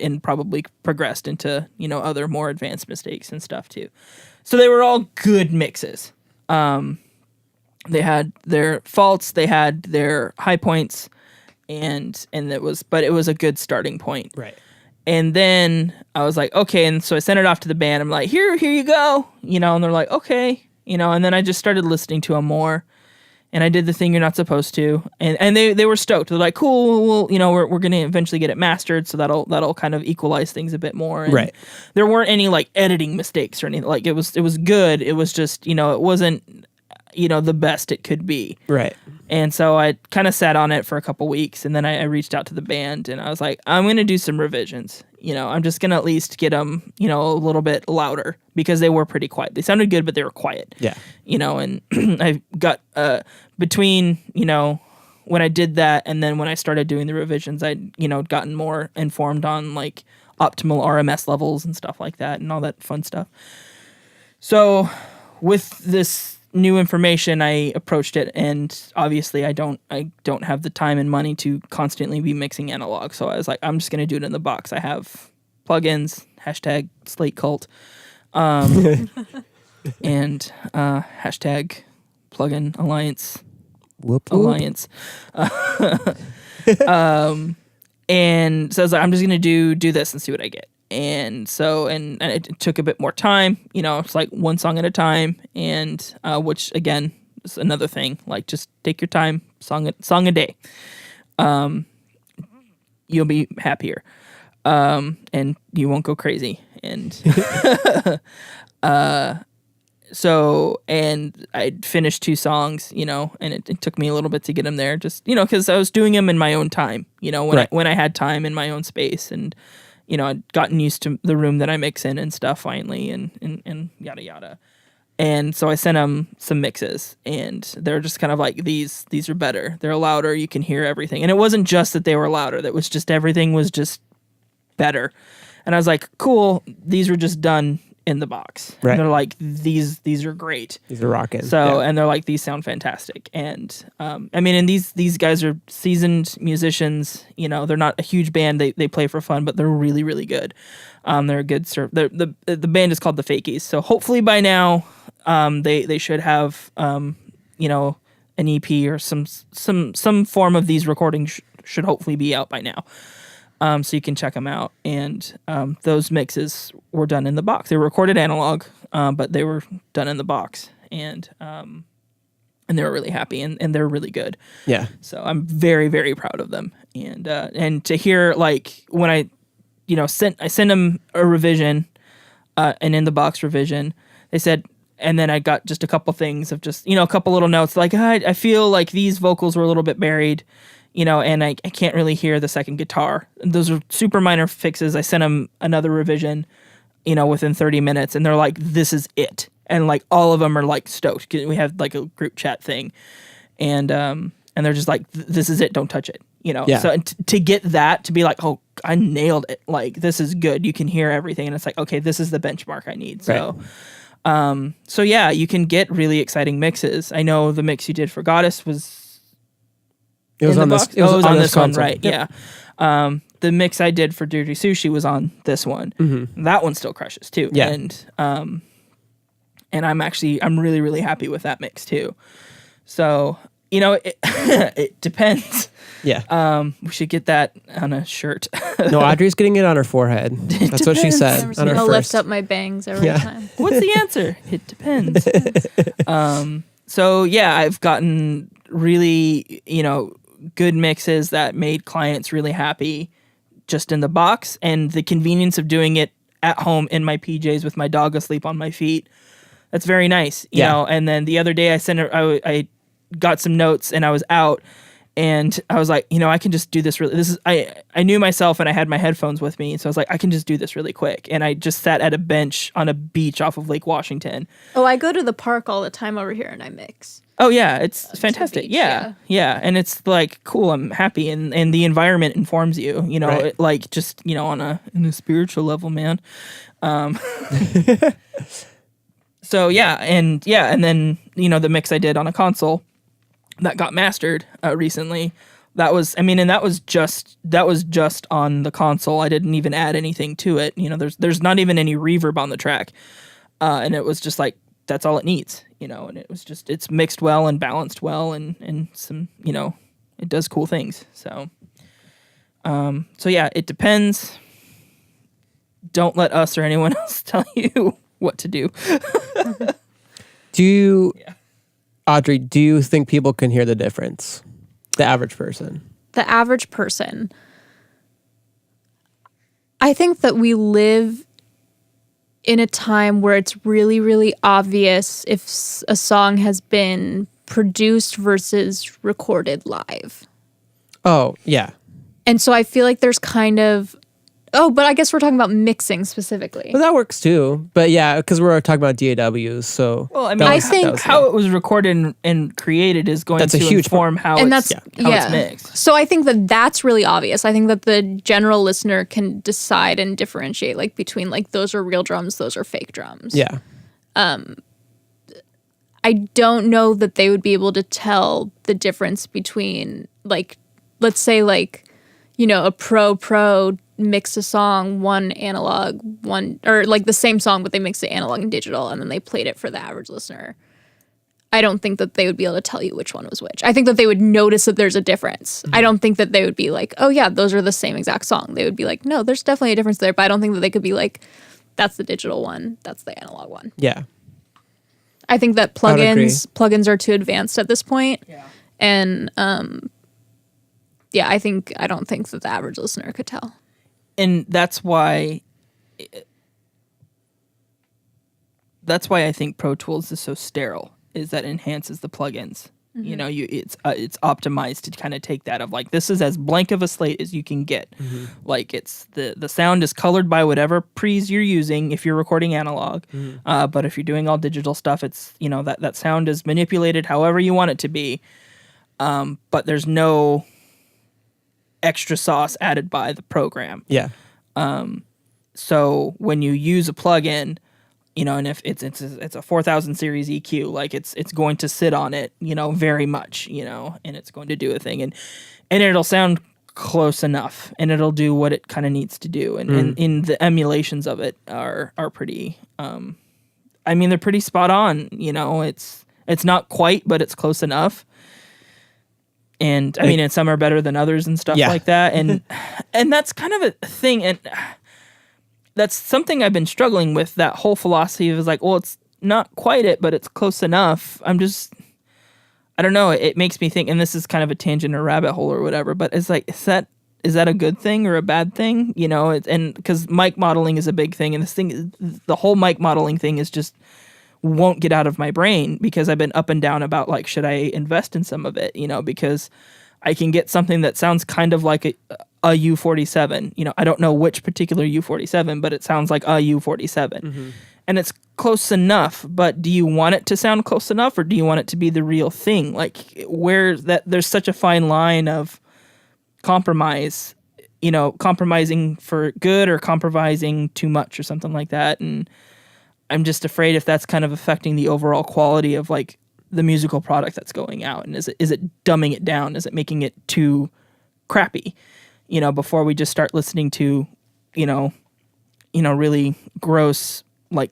A: and probably progressed into, other more advanced mistakes and stuff too. So they were all good mixes. They had their faults, they had their high points, and it was a good starting point.
B: Right.
A: And then I was like, okay, and so I sent it off to the band. I'm like, here you go, and they're like, okay. And then I just started listening to them more, and I did the thing you're not supposed to, and they were stoked. They're like, cool, well, we're gonna eventually get it mastered, so that'll kind of equalize things a bit more. And
B: right.
A: There weren't any like editing mistakes or anything. Like it was good. It was just it wasn't the best it could be.
B: Right.
A: And so I kind of sat on it for a couple weeks, and then I reached out to the band, and I was like, I'm gonna do some revisions. I'm just gonna at least get them, a little bit louder, because they were pretty quiet. They sounded good, but they were quiet.
B: Yeah.
A: And I got between when I did that and then when I started doing the revisions, I'd gotten more informed on like optimal RMS levels and stuff like that and all that fun stuff. So with this new information, I approached it, and obviously I don't have the time and money to constantly be mixing analog. So I was like, I'm just gonna do it in the box. I have plugins, hashtag Slate Cult, and hashtag Plugin Alliance.
B: Whoop, whoop.
A: Alliance. And so I was like, I'm just gonna do this and see what I get. And so, and it took a bit more time, it's like one song at a time, and which again is another thing. Like, just take your time, song a day. You'll be happier, and you won't go crazy. And so, and I finished 2 songs, and it took me a little bit to get them there, just because I was doing them in my own time, when I had time in my own space, and I'd gotten used to the room that I mix in and stuff finally, and yada yada. And so I sent them some mixes, and they're just kind of like, these are better. They're louder. You can hear everything. And it wasn't just that they were louder. That was just, everything was just better. And I was like, cool. These were just done in the box.
B: Right.
A: And they're like, these are great.
B: These are rocking.
A: So,
B: yeah.
A: And they're like, these sound fantastic. And and these guys are seasoned musicians. They're not a huge band. They play for fun, but they're really, really good. They're a good the band is called the Fakies. So hopefully by now, they should have an EP or some form of these recordings should hopefully be out by now. So you can check them out. And those mixes were done in the box. They were recorded analog, but they were done in the box. And they were really happy, and they're really good.
B: Yeah.
A: So I'm very, very proud of them. And to hear, like, when I sent them a revision, an in the box revision, they said, and then I got just a couple things of just, a couple little notes, like, I feel like these vocals were a little bit buried, and I can't really hear the second guitar. Those are super minor fixes. I sent them another revision, within 30 minutes, and they're like, this is it. And like, all of them are like stoked. We have like a group chat thing, and they're just like, this is it. Don't touch it.
B: Yeah.
A: So to get that, to be like, oh, I nailed it. Like, this is good. You can hear everything. And it's like, okay, this is the benchmark I need. So, So yeah, you can get really exciting mixes. I know the mix you did for Goddess was
B: It was
A: in
B: on
A: the
B: this.
A: box?
B: It was
A: Oh,
B: on this
A: this one,
B: console.
A: right?
B: Yep.
A: Yeah. The mix I did for Dirty Sushi was on this one. That one still crushes too.
B: Yeah.
A: And I'm really, really happy with that mix too. So, you know, it depends.
B: Yeah.
A: We should get that on a shirt.
B: No, Audrey's getting it on her forehead. That's what she said on her
C: I'll
B: first.
C: lift up my bangs every time.
A: What's the answer? It depends. So yeah, I've gotten really, you know, good mixes that made clients really happy just in the box, and the convenience of doing it at home in my PJs with my dog asleep on my feet. That's very nice, you know. And then the other day I got some notes and I was out, and I was like, you know, I can just do this I knew myself, and I had my headphones with me, so I was like, I can just do this really quick. And I just sat at a bench on a beach off of Lake Washington.
C: Oh, I go to the park all the time over here and I mix.
A: Oh yeah, it's fantastic.
C: beach,
A: Yeah. And it's like cool, I'm happy, and the environment informs you, you know,
B: Right.
A: it, like just, you know, on a spiritual level, man. So yeah, and then, you know, the mix I did on a console that got mastered recently, that was just on the console. I didn't even add anything to it. You know, there's not even any reverb on the track. And it was just like, that's all it needs, you know, and it was just, it's mixed well and balanced well, and some, you know, it does cool things. So yeah, it depends. Don't let us or anyone else tell you what to do.
B: Audrey, do you think people can hear the difference? The average person.
C: The average person. I think that we live in a time where it's really, really obvious if a song has been produced versus recorded live.
B: Oh, yeah.
C: And so I feel like there's kind of... Oh, but I guess we're talking about mixing specifically.
B: Well, that works too. But yeah, because we're talking about DAWs, so...
A: Well, I mean,
B: that
C: I
B: was-
C: think
B: that was
A: how
B: good.
A: it was recorded and created is going
B: That's a
A: to
B: huge
A: inform how
C: and
A: it's
C: that's
A: it's mixed.
C: So I think that that's really obvious. I think that the general listener can decide and differentiate like between like those are real drums, those are fake drums.
B: Yeah.
C: I don't know that they would be able to tell the difference between like, let's say like, you know, a pro mix a song, one analog, one, or like the same song, but they mix it analog and digital, and then they played it for the average listener. I don't think that they would be able to tell you which one was which. I think that they would notice that there's a difference. I don't think that they would be like, oh yeah, those are the same exact song. They would be like, no, there's definitely a difference there, but I don't think that they could be like, that's the digital one, that's the analog one.
B: Yeah.
C: I think that
B: I would agree.
C: plugins are too advanced at this point.
A: Yeah.
C: And yeah, I don't think that the average listener could tell.
A: And that's why I think Pro Tools is so sterile, is that it enhances the plugins. You know, it's optimized to kind of take that of like, this is as blank of a slate as you can get. Like it's the sound is colored by whatever pre's you're using if you're recording analog. But if you're doing all digital stuff, it's, you know, that sound is manipulated however you want it to be. But there's no extra sauce added by the program.
B: Yeah.
A: So when you use a plugin, you know, and if it's a 4000 series EQ, like it's going to sit on it, you know, very much, you know, and it's going to do a thing, and it'll sound close enough, and it'll do what it kind of needs to do, and in the emulations of it are pretty. I mean, they're pretty spot on. You know, it's not quite, but it's close enough. And I mean, and some are better than others and stuff like that, and that's kind of a thing, and that's something I've been struggling with. That whole philosophy is like, well, it's not quite it, but it's close enough. I don't know. It makes me think, and this is kind of a tangent or rabbit hole or whatever, but it's like, is that a good thing or a bad thing? You know, and because mic modeling is a big thing, and the whole mic modeling thing is just won't get out of my brain, because I've been up and down about like, should I invest in some of it? You know, because I can get something that sounds kind of like a U47. You know, I don't know which particular U47, but it sounds like a U47. And it's close enough, but do you want it to sound close enough, or do you want it to be the real thing? Like, there's such a fine line of compromise, you know, compromising for good or compromising too much or something like that. And I'm just afraid if that's kind of affecting the overall quality of like the musical product that's going out, and is it dumbing it down? Is it making it too crappy? Before we just start listening to, really gross, like,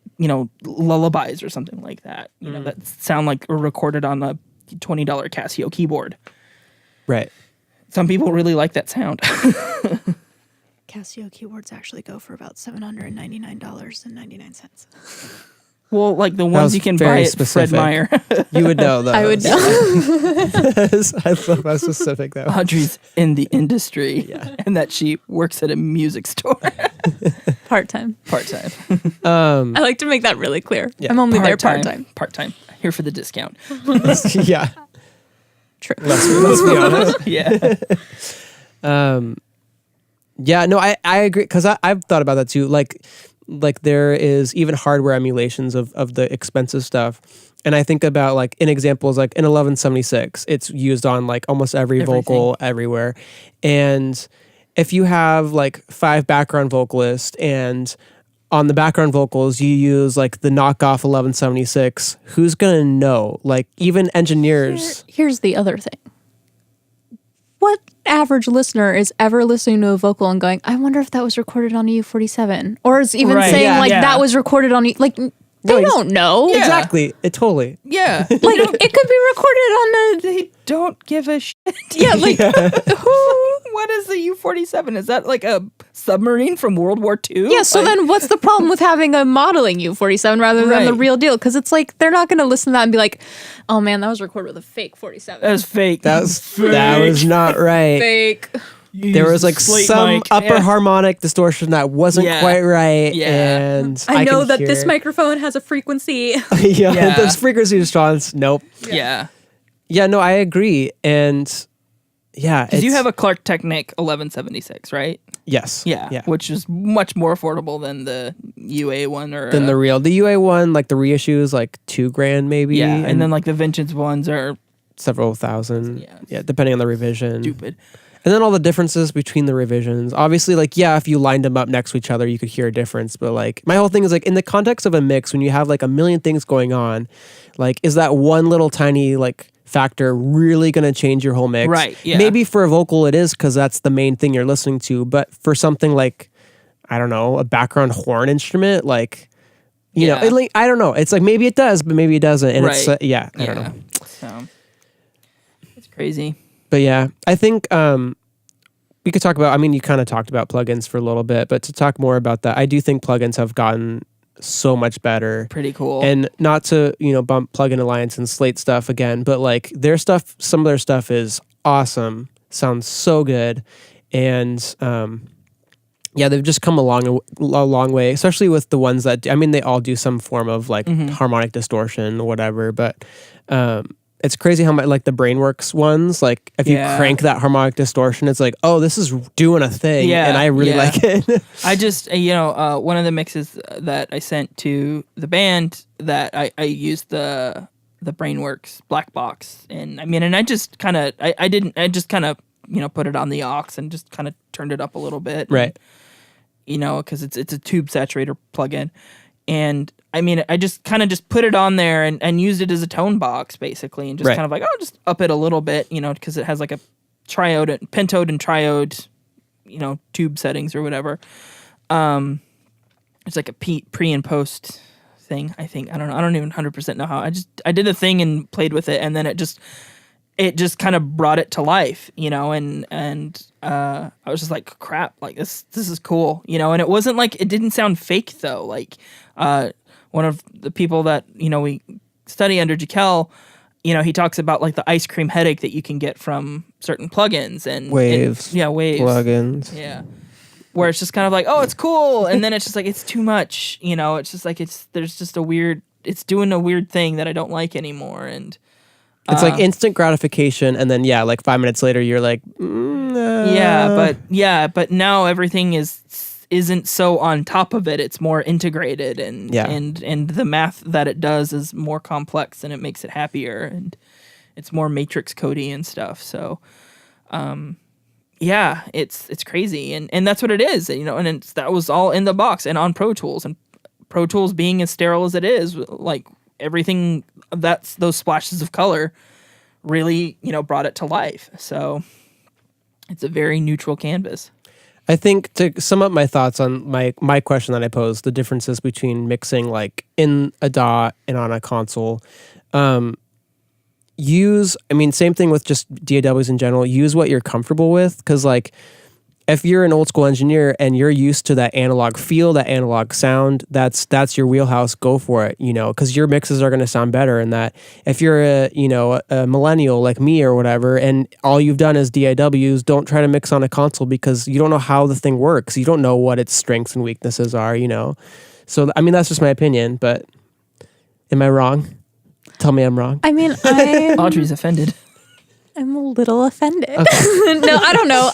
A: lullabies or something like that, that sound like were recorded on a $20 Casio keyboard.
B: Right.
A: Some people really like that sound.
C: Casio keyboards actually go for about $799.99.
A: Well, like the ones you can buy at Fred Meyer.
B: You would know, though.
C: I would know.
B: I love how specific that was.
A: Audrey's in the industry, and that she works at a music store.
C: Part-time.
A: Part-time.
C: I like to make that really clear. I'm only there part-time.
A: Part-time. Here for the discount.
B: Yeah.
C: True.
B: Let's be honest.
A: Yeah.
B: Yeah, no, I agree, because I've thought about that too. Like there is even hardware emulations of the expensive stuff. And I think about like in examples like in 1176, it's used on like almost every vocal everywhere. And if you have like 5 background vocalists and on the background vocals you use like the knockoff 1176, who's gonna know? Like even engineers.
C: Here's the other thing. What average listener is ever listening to a vocal and going, I wonder if that was recorded on a U47? Or is even saying that was recorded on like they don't know.
A: Yeah.
B: Exactly. It totally.
A: Yeah.
C: Like it could be recorded on a
A: They don't give a shit.
C: yeah, like
A: What is the U-47? Is that like a submarine from World War II?
C: yeah, so then what's the problem with having a modeling U47 rather than the real deal? Because it's like they're not going to listen to that and be like, "Oh man, that was recorded with a fake 47."
A: That was fake.
B: That was not right.
C: fake.
B: There was like some upper harmonic distortion that wasn't quite right.
A: Yeah.
B: And
C: I know
B: can
C: that
B: hear
C: this
B: it.
C: microphone has a frequency.
B: yeah, this frequency response. Nope.
A: Yeah.
B: Yeah, no, I agree. And yeah.
A: Because you have a Clark Technic 1176, right?
B: Yes.
A: Yeah. Which is much more affordable than the UA one or
B: than the real. The UA one, like the reissue is like $2,000 maybe.
A: Yeah. And then like the vintage ones are
B: several thousand. Yeah, depending on the revision.
A: stupid.
B: And then all the differences between the revisions. Obviously, like, yeah, if you lined them up next to each other, you could hear a difference. But like, my whole thing is like, in the context of a mix, when you have like a million things going on, like, is that one little tiny like factor really going to change your whole mix?
A: Right. Yeah.
B: Maybe for a vocal it is because that's the main thing you're listening to. But for something like, I don't know, a background horn instrument, like, you know, it, like, I don't know. It's like maybe it does, but maybe it doesn't. And it's, I don't know.
A: So it's crazy.
B: But yeah, I think we could talk about, I mean, you kind of talked about plugins for a little bit, but to talk more about that, I do think plugins have gotten so much better.
A: Pretty cool.
B: And not to, you know, bump Plugin Alliance and Slate stuff again, but like their stuff, some of their stuff is awesome, sounds so good. And yeah, they've just come a long way, especially with the ones that, I mean, they all do some form of like harmonic distortion or whatever, but it's crazy how much like the Brainworks ones, like if you crank that harmonic distortion, it's like, oh, this is doing a thing, and I really like it.
A: I just, one of the mixes that I sent to the band that I used the Brainworks black box, and I mean, and I just kind of, I just kind of, put it on the aux and just kind of turned it up a little bit,
B: right?
A: Because it's a tube saturator plugin. And I mean, I just kind of just put it on there and used it as a tone box basically, and just kind of like, oh, just up it a little bit, because it has like a triode, pentode and triode, tube settings or whatever. It's like a pre and post thing, I think. I don't know. I don't even 100% know how. I did a thing and played with it, and then it just kind of brought it to life, and I was just like, crap, like this is cool, and it wasn't like, it didn't sound fake though. Like, one of the people that, we study under Jekyll, he talks about like the ice cream headache that you can get from certain plugins and
B: waves.
A: Waves.
B: Plugins.
A: Yeah. Where it's just kind of like, oh, it's cool. And then it's just like, it's too much, it's just like, there's just it's doing a weird thing that I don't like anymore. And
B: it's like instant gratification, and then like 5 minutes later you're like,
A: but now everything isn't so on top of it. It's more integrated, and the math that it does is more complex, and it makes it happier, and it's more matrix codey and stuff. So, it's crazy, and that's what it is, and that was all in the box and on Pro Tools and Pro Tools being as sterile as it is, like everything those splashes of color really, brought it to life. So it's a very neutral canvas.
B: I think to sum up my thoughts on my question that I posed, the differences between mixing like in a DAW and on a console, same thing with just DAWs in general, use what you're comfortable with. Because like if you're an old school engineer and you're used to that analog feel, that analog sound, that's your wheelhouse, go for it, because your mixes are going to sound better. And that if you're a millennial like me or whatever, and all you've done is DAWs, don't try to mix on a console because you don't know how the thing works. You don't know what its strengths and weaknesses are, So, that's just my opinion, but am I wrong? Tell me I'm wrong.
A: Audrey's offended.
C: I'm a little offended.
B: Okay.
C: No, I don't know.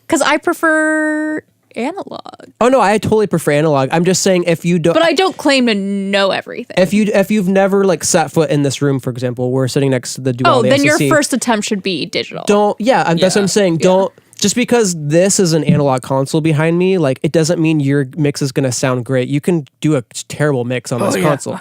C: Because I prefer analog.
B: Oh no, I totally prefer analog. I'm just saying if you don't.
C: But I don't claim to know everything.
B: If you've never like set foot in this room, for example, we're sitting next to the DAW.
C: Oh, then your
B: SSC.
C: first attempt should be digital.
B: That's what I'm saying. Don't just because this is an analog console behind me, like it doesn't mean your mix is going to sound great. You can do a terrible mix on this console.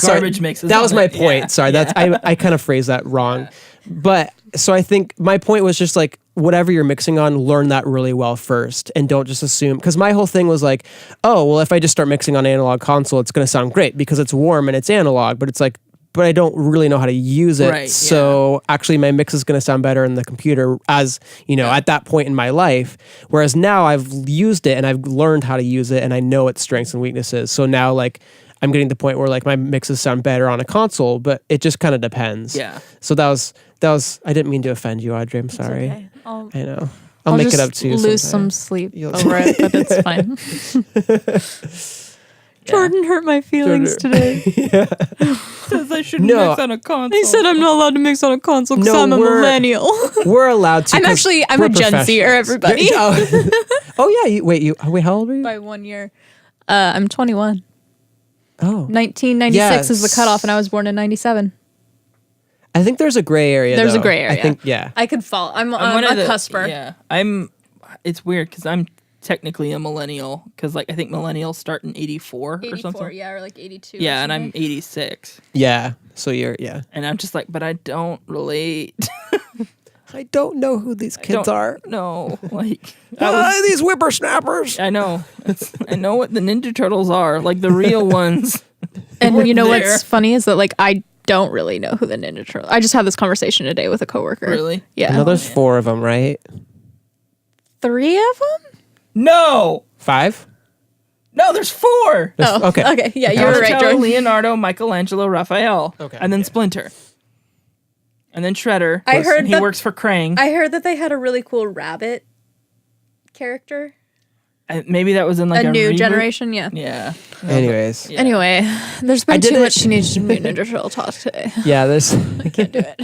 A: Garbage mixes.
B: That was my point.
A: Yeah.
B: Sorry, I kind of phrased that wrong. Yeah. But so I think my point was just like whatever you're mixing on, learn that really well first and don't just assume. Because my whole thing was like, oh, well, if I just start mixing on analog console, it's going to sound great because it's warm and it's analog. But it's like, but I don't really know how to use it.
A: Right,
B: so actually my mix is going to sound better in the computer as, at that point in my life. Whereas now I've used it and I've learned how to use it and I know its strengths and weaknesses. So now like I'm getting to the point where like my mixes sound better on a console, but it just kind of depends.
A: Yeah.
B: So that was, I didn't mean to offend you, Audrey. I'm sorry.
C: Okay.
B: I know. I'll make it up to you.
C: Lose
B: sometime.
C: some sleep over it, but it's fine. Jordan hurt my feelings today.
A: Says I shouldn't mix on a console.
C: He said I'm not allowed to mix on a console because I'm a millennial.
B: We're allowed to.
C: I'm a Gen Zer, everybody.
B: Oh yeah. Wait, how old are you?
C: By 1 year. I'm 21.
B: Oh.
C: 1996 is the cutoff, and I was born in 97.
B: I think there's a gray area.
C: There's a gray area.
B: I think, yeah.
C: I could fall. I'm a cusper.
A: Yeah. It's weird because I'm technically a millennial because like I think millennials start in 84 or something.
C: Yeah, or like 82.
A: Yeah, and I'm 86.
B: Yeah. So
A: And I'm just like, but I don't relate.
B: I don't know who these kids are.
A: No, like
B: these whippersnappers.
A: I know. I know what the Ninja Turtles are, like the real ones.
C: And you know what's funny is that like I don't really know who the Ninja Turtles. I just had this conversation today with a coworker.
A: Really?
C: Yeah.
B: I know there's 4 of them, right?
C: 3 of them?
A: No.
B: 5?
A: No, there's 4.
B: Okay.
C: Okay. Yeah, you were right,
A: Donatello,
C: Jordan.
A: Leonardo, Michelangelo, Raphael.
B: Okay.
A: And then Splinter. And then Shredder.
C: I heard
A: he works for Krang.
C: I heard that they had a really cool rabbit character.
A: Maybe that was in like
C: a new
A: reboot?
C: generation, yeah.
A: Yeah.
B: Anyways.
A: Yeah.
C: Anyway, there's been too much Teenage Mutant Ninja Turtle talk today.
B: Yeah, there's...
C: I can't do it.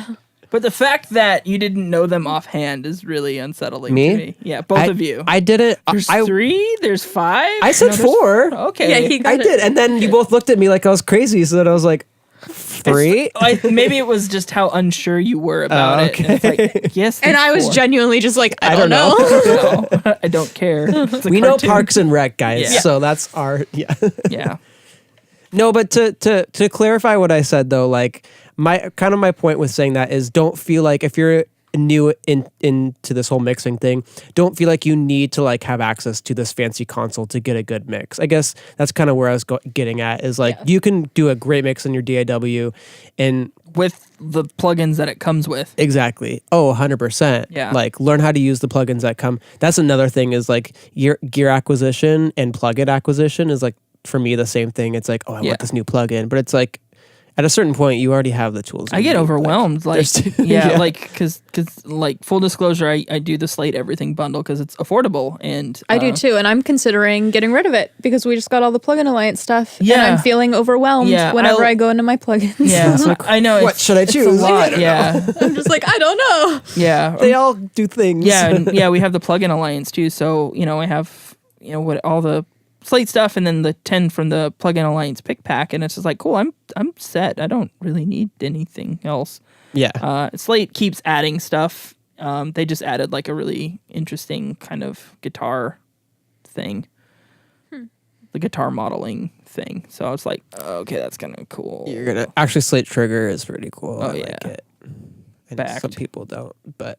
A: But the fact that you didn't know them offhand is really unsettling to me. Yeah, both of you.
B: I didn't...
A: There's 3? There's 5?
B: I said 4.
A: Okay.
C: Yeah,
B: I did. And then you both looked at me like I was crazy, so then I was like, 3?
A: Maybe it was just how unsure you were about it. And it's like, yes,
C: And I was
A: 4.
C: genuinely just like, I don't know.
A: No, I don't care. It's a
B: We know
A: cartoon.
B: Parks and Rec, guys,
A: Yeah.
B: so that's our... Yeah.
A: Yeah.
B: No, but to clarify what I said though, like my point with saying that is don't feel like if you're new into this whole mixing thing, don't feel like you need to like have access to this fancy console to get a good mix. I guess that's kind of where I was getting at is like you can do a great mix in your DAW and
A: with the plugins that it comes with.
B: Exactly. Oh, 100%.
A: Yeah.
B: Like learn how to use the plugins that come. That's another thing is like your gear acquisition and plugin acquisition is like for me the same thing. It's like, oh, I want this new plugin, but it's like at a certain point you already have the tools.
A: I get overwhelmed, like
B: yeah.
A: like because like full disclosure, I do the Slate Everything bundle because it's affordable, and
C: I do too, and I'm considering getting rid of it because we just got all the Plugin Alliance stuff.
A: Yeah.
C: And I'm feeling overwhelmed whenever I go into my plugins.
A: Yeah, I know.
B: What should I choose?
A: It's a lot. Yeah,
C: I'm just like I don't know.
A: Yeah,
B: they all do things.
A: Yeah, and we have the Plugin Alliance too. So I have what all the Slate stuff, and then the 10 from the Plugin Alliance pick pack, and it's just like cool. I'm set. I don't really need anything else.
B: Yeah.
A: Slate keeps adding stuff. They just added like a really interesting kind of guitar thing. the guitar modeling thing. So I was like, okay, that's kind of cool.
B: You're gonna actually Slate Trigger is pretty cool.
A: Oh,
B: I
A: yeah.
B: like it. And
A: Backed.
B: some people don't, but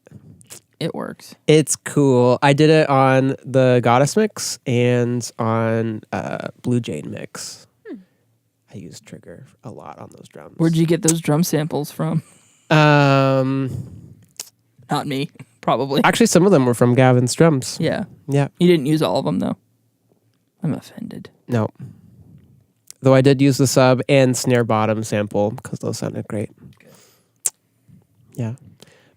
A: It works.
B: it's cool. I did it on the Goddess mix and on Blue Jane mix. I use Trigger a lot on those drums.
A: Where'd you get those drum samples from?
B: Um,
A: Not me, probably.
B: actually, some of them were from Gavin's drums.
A: Yeah.
B: Yeah.
A: You didn't use all of them, though. I'm offended.
B: No. Though I did use the sub and snare bottom sample because those sounded great. Yeah.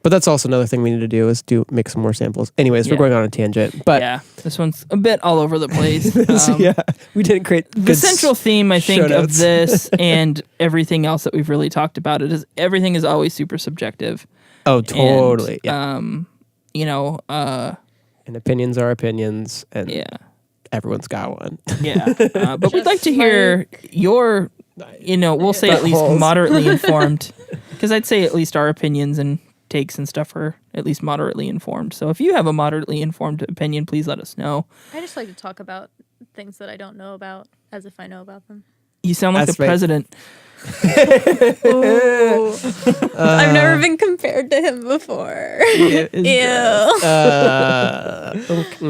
B: But that's also another thing we need to do is make some more samples. Anyways, we're
A: Yeah.
B: going on a tangent. But
A: Yeah, this one's a bit all over the place.
B: yeah, we didn't create
A: The
B: good
A: central theme, I think,
B: show
A: of
B: notes.
A: this and everything else that we've really talked about it is everything is always super subjective.
B: Oh, totally.
A: And,
B: Yeah.
A: You know,
B: And opinions are opinions, and
A: yeah,
B: everyone's got one.
A: yeah. But we'd
C: Just
A: like to hear your, you know, we'll say at least
B: Buttholes.
A: moderately informed, because I'd say at least our opinions and takes and stuff are at least moderately informed. So if you have a moderately informed opinion, please let us know.
C: I just like to talk about things that I don't know about as if I know about them.
A: You sound like
B: That's
A: the
B: right.
A: president.
C: I've never been compared to him before.
A: Yeah, it's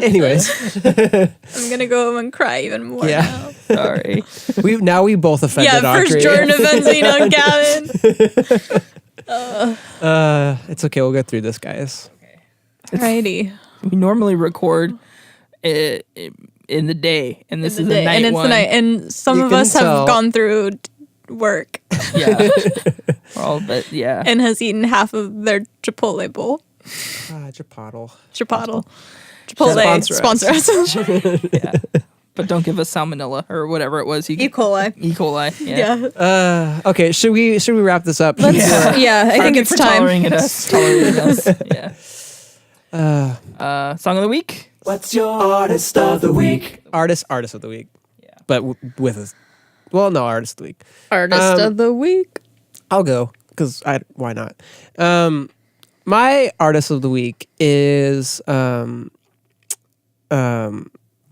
B: Anyways,
C: I'm gonna go home and cry even more
B: Yeah.
C: now.
A: Sorry.
B: we both offended
C: Yeah, first
B: Audrey.
C: Jordan of Benzino and Gavin.
B: It's okay. We'll get through this, guys.
C: Alrighty.
A: We normally record in the day, and this is
C: The
A: a
C: day-
A: night
C: and it's
A: one.
C: the night, and some
B: You
C: of
B: can
C: us
B: tell.
C: have gone through work
A: Yeah. Well, but yeah.
C: and has eaten half of their Chipotle bowl.
B: Chipotle.
C: Chipotle. Chipotle
B: Sponsor us.
C: sponsor us.
A: Yeah. But don't give us salmonella or whatever it was.
C: E. coli.
A: E. coli. Yeah.
C: Yeah.
B: Okay, should we wrap this up?
C: Let's,
A: Yeah.
C: yeah, I think it's
A: for
C: time.
A: tolerating us. Yeah. Song of the week.
D: What's your artist of the week?
B: Artist of the week.
A: Yeah.
B: But with us. Well, no, artist of the week.
C: Artist of the week.
B: I'll go because why not? My artist of the week is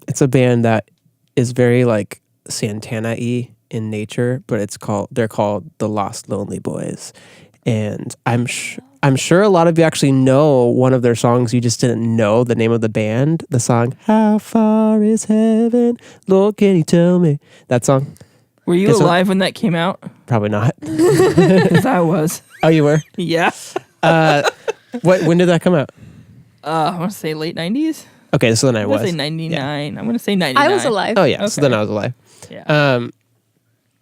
B: it's a band that is very like Santana-y in nature, but they're called the Lost Lonely Boys, and I'm sure a lot of you actually know one of their songs. You just didn't know the name of the band. The song "How Far Is Heaven?" Lord, can you tell me that song?
A: Were you
B: Guess what?
A: alive when that came out?
B: Probably not.
A: Because I was.
B: Oh, you were.
A: Yeah.
B: When did that come out?
A: I want to say late 90s.
B: Okay, so then I
A: I want
B: was.
A: to say 99. I'm going to say 99.
C: I was alive.
B: Oh yeah, so then
A: Okay.
B: I was alive.
A: Yeah.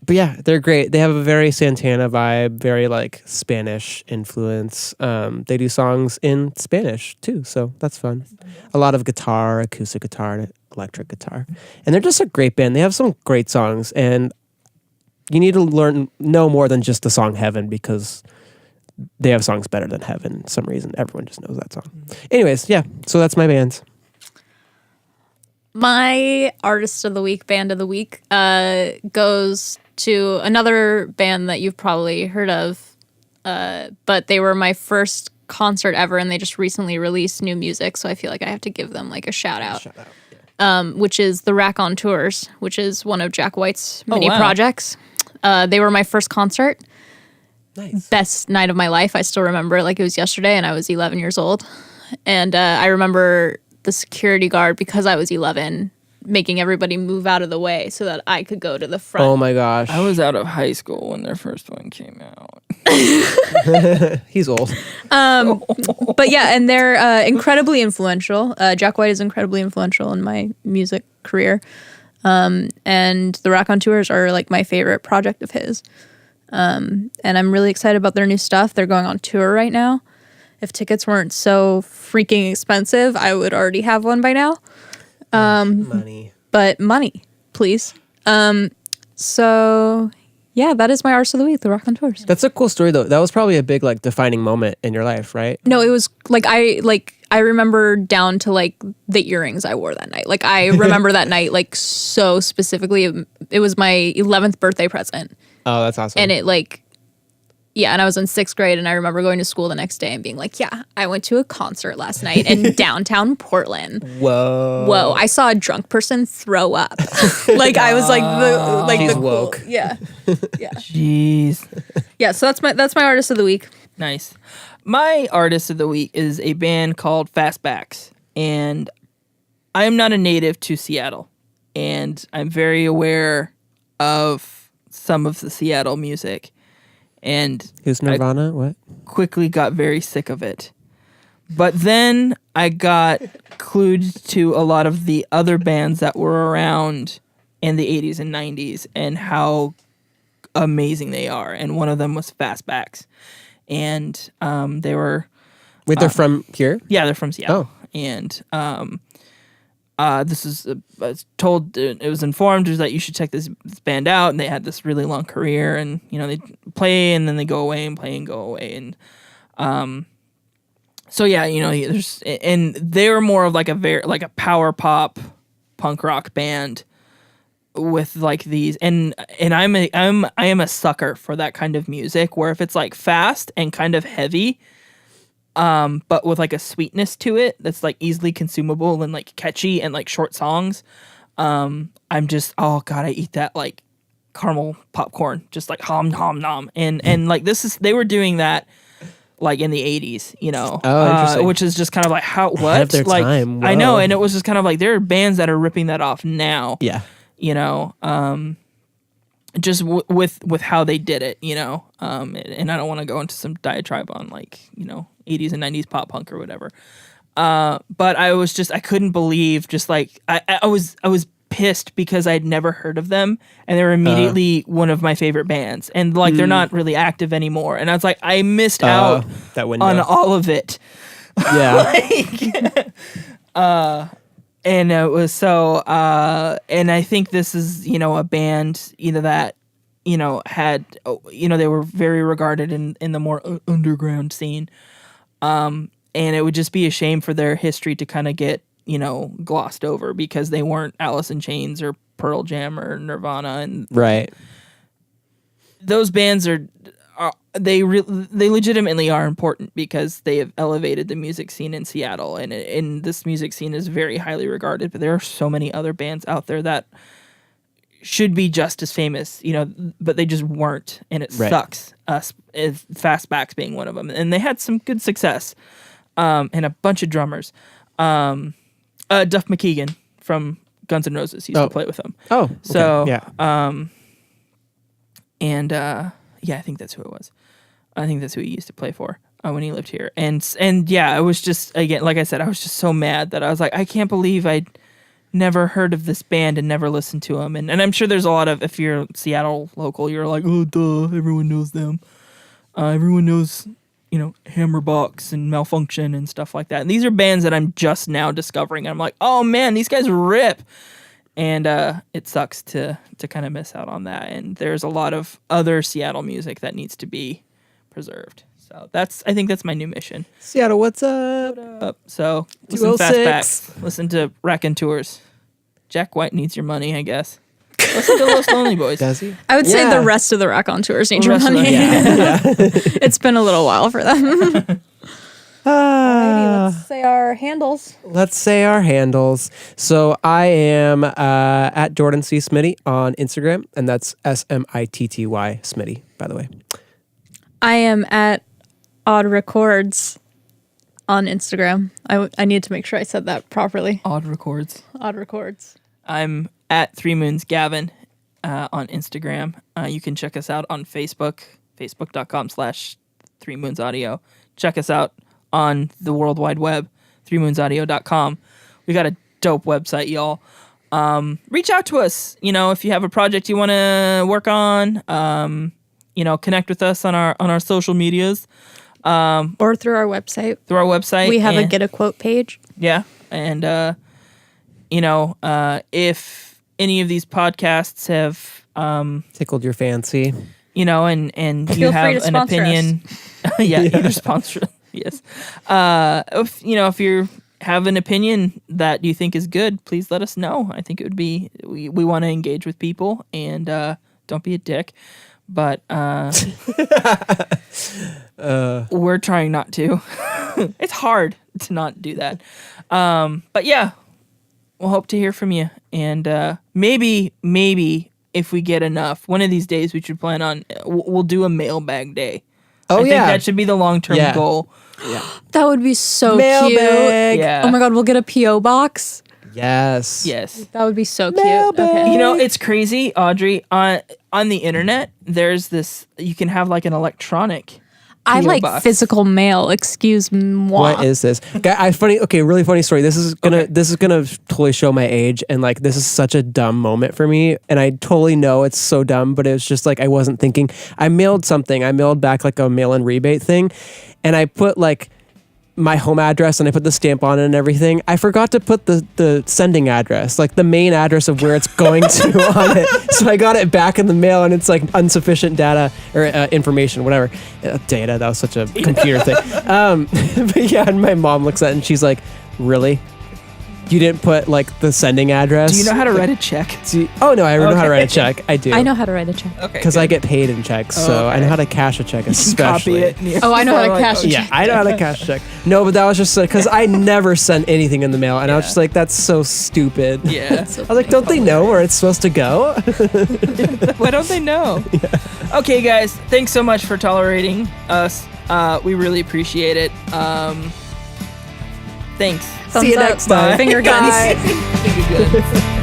B: But yeah, they're great. They have a very Santana vibe, very like Spanish influence. They do songs in Spanish too, so that's fun. A lot of guitar, acoustic guitar, and electric guitar, and they're just a great band. They have some great songs, and you need to know more than just the song "Heaven" because they have songs better than "Heaven." For some reason, everyone just knows that song. Anyways, yeah. So that's my bands.
C: My artist of the week, band of the week, goes to another band that you've probably heard of, but they were my first concert ever, and they just recently released new music, so I feel like I have to give them like a shout out. Which is the Rack on Tours, which is one of Jack White's mini
A: wow.
C: projects. They were my first concert.
B: Nice.
C: Best night of my life. I still remember it like it was yesterday, and I was 11 years old. And I remember the security guard, because I was 11, making everybody move out of the way so that I could go to the front.
B: Oh my gosh,
A: I was out of high school when their first one came out.
B: he's old.
C: But yeah, and they're incredibly influential. Jack White is incredibly influential in my music career. And the Rock on Tours are like my favorite project of his. And I'm really excited about their new stuff. They're going on tour right now. If tickets weren't so freaking expensive, I would already have one by now.
B: Money.
C: But money, please. So yeah, that is my artist of the week, the Rock on Tours.
B: That's a cool story though. That was probably a big like defining moment in your life, right?
C: No, it was like I remember down to like the earrings I wore that night. Like I remember that night like so specifically. It was my 11th birthday present,
B: Oh, that's awesome.
C: and it like Yeah, and I was in 6th grade, and I remember going to school the next day and being like, yeah, I went to a concert last night in downtown Portland. Whoa. I saw a drunk person throw up. Like, I was like,
B: She's
C: the
B: woke.
C: Cool, yeah. Yeah.
A: Jeez.
C: Yeah, so that's my artist of the week.
A: Nice. My artist of the week is a band called Fastbacks, and I am not a native to Seattle, and I'm very aware of some of the Seattle music. And
B: Who's Nirvana? What?
A: Quickly got very sick of it. But then I got clued to a lot of the other bands that were around in the 80s and 90s and how amazing they are. And one of them was Fastbacks. And they were...
B: Wait, they're from here?
A: Yeah, they're from Seattle.
B: Oh.
A: And this is I was told, it was informed that you should check this band out, and they had this really long career, and they play and then they go away and play and go away, and so yeah, there's, and they were more of like a power pop punk rock band with like these, and I am a sucker for that kind of music where if it's like fast and kind of heavy, but with like a sweetness to it that's like easily consumable and like catchy and like short songs. I'm just, oh God, I eat that like caramel popcorn, just like hom nom nom. And like they were doing that like in the 80s, which is just kind of like
B: Ahead of their
A: like
B: time.
A: I know,
B: Whoa.
A: and it was just kind of like there are bands that are ripping that off now.
B: Yeah.
A: Just with how they did it, and I don't want to go into some diatribe on like, 80s and 90s pop punk or whatever. But I couldn't believe, just like, I was pissed because I'd never heard of them, and they were immediately one of my favorite bands, and like, they're not really active anymore. And I was like, I missed out
B: that window.
A: on all of it.
B: Yeah.
A: And it was so, and I think this is, a band, that, had, they were very regarded in the more underground scene. And it would just be a shame for their history to kind of get, glossed over because they weren't Alice in Chains or Pearl Jam or Nirvana. And
B: Right.
A: those bands they legitimately are important because they have elevated the music scene in Seattle, and this music scene is very highly regarded, but there are so many other bands out there that should be just as famous, but they just weren't, and it sucks. Fastbacks being one of them, and they had some good success, and a bunch of drummers. Duff McKagan from Guns N' Roses used to play with them.
B: Oh, okay.
A: So
B: yeah.
A: Yeah, I think that's who it was. I think that's who he used to play for when he lived here. And yeah, it was just, again, like I said, I was just so mad that I was like, I can't believe I'd never heard of this band and never listened to them. And I'm sure there's a lot of, if you're Seattle local, you're like, oh, duh, everyone knows them. Everyone knows, Hammerbox and Malfunction and stuff like that. And these are bands that I'm just now discovering. I'm like, oh man, these guys rip. And it sucks to kind of miss out on that. And there's a lot of other Seattle music that needs to be preserved. So I think that's my new mission.
B: Seattle, what's up?
A: So listen
B: 206.
A: Fastbacks. Listen to Raconteurs. Jack White needs your money, I guess. Listen to Los Lonely Boys.
B: Does he?
C: I would say the rest of the Raconteurs need your money. It's been a little while for them. Alrighty, let's say our handles.
B: Let's say our handles. So I am at Jordan C. Smitty on Instagram, and that's SMITTY Smitty, by the way.
C: I am at Odd Records on Instagram. I need to make sure I said that properly.
A: Odd Records.
C: Odd Records.
A: I'm at 3 Moons Gavin on Instagram. You can check us out on Facebook, facebook.com/3 Moons Audio. Check us out on the World Wide Web, 3moonsaudio.com. We got a dope website, y'all. Reach out to us, if you have a project you want to work on. Connect with us on our social medias.
C: Or through our website. We have a Get a Quote page.
A: Yeah. And, if any of these podcasts have
B: tickled your fancy,
A: and
C: Feel
A: you
C: free
A: have
C: to
A: an
C: sponsor
A: opinion, either sponsor. Yes. If you have an opinion that you think is good, please let us know. I think it would be, we want to engage with people, and don't be a dick. but we're trying not to. It's hard to not do that. But yeah, we'll hope to hear from you. And maybe if we get enough, one of these days we should plan on, we'll do a mailbag day.
B: Oh,
A: I think
B: yeah.
A: that should be the long-term goal.
C: That would be so
B: Mailbag.
C: cute.
A: Yeah.
C: Oh my God, we'll get a P.O. box.
B: Yes.
A: Yes.
C: That would be so cute.
B: Mailbag.
C: Okay.
A: You know, it's crazy, Audrey. On the internet, there's this, you can have like an electronic
C: I
A: P.O.
C: like
A: box.
C: physical mail. Excuse moi.
B: What is this? Really funny story. This is gonna totally show my age, and like this is such a dumb moment for me, and I totally know it's so dumb, but it was just like I wasn't thinking. I mailed something. I mailed back like a mail-in rebate thing, and I put like my home address and I put the stamp on it and everything. I forgot to put the sending address, like the main address of where it's going to on it. So I got it back in the mail and it's like insufficient data or information, whatever. Data, that was such a computer thing. But yeah, and my mom looks at it and she's like, really? You didn't put like the sending address?
A: Do you know how to write a check?
B: Oh no, I know how to write a check. I do.
C: I know how to write a check.
A: Okay.
B: Because I get paid in checks, so I know how to cash a check, especially.
A: Copy it.
C: Oh, I know how to cash a
B: Yeah, I know how to cash a check. No, but that was just because I never sent anything in the mail, and I was just like, that's so stupid.
A: Yeah.
B: I was like, don't they know where it's supposed to go?
A: Why don't they know? Okay, guys. Thanks so much for tolerating us. We really appreciate it. Thanks.
C: Thumbs
B: See you
C: up.
B: next time.
C: Finger guns.
A: Finger guns.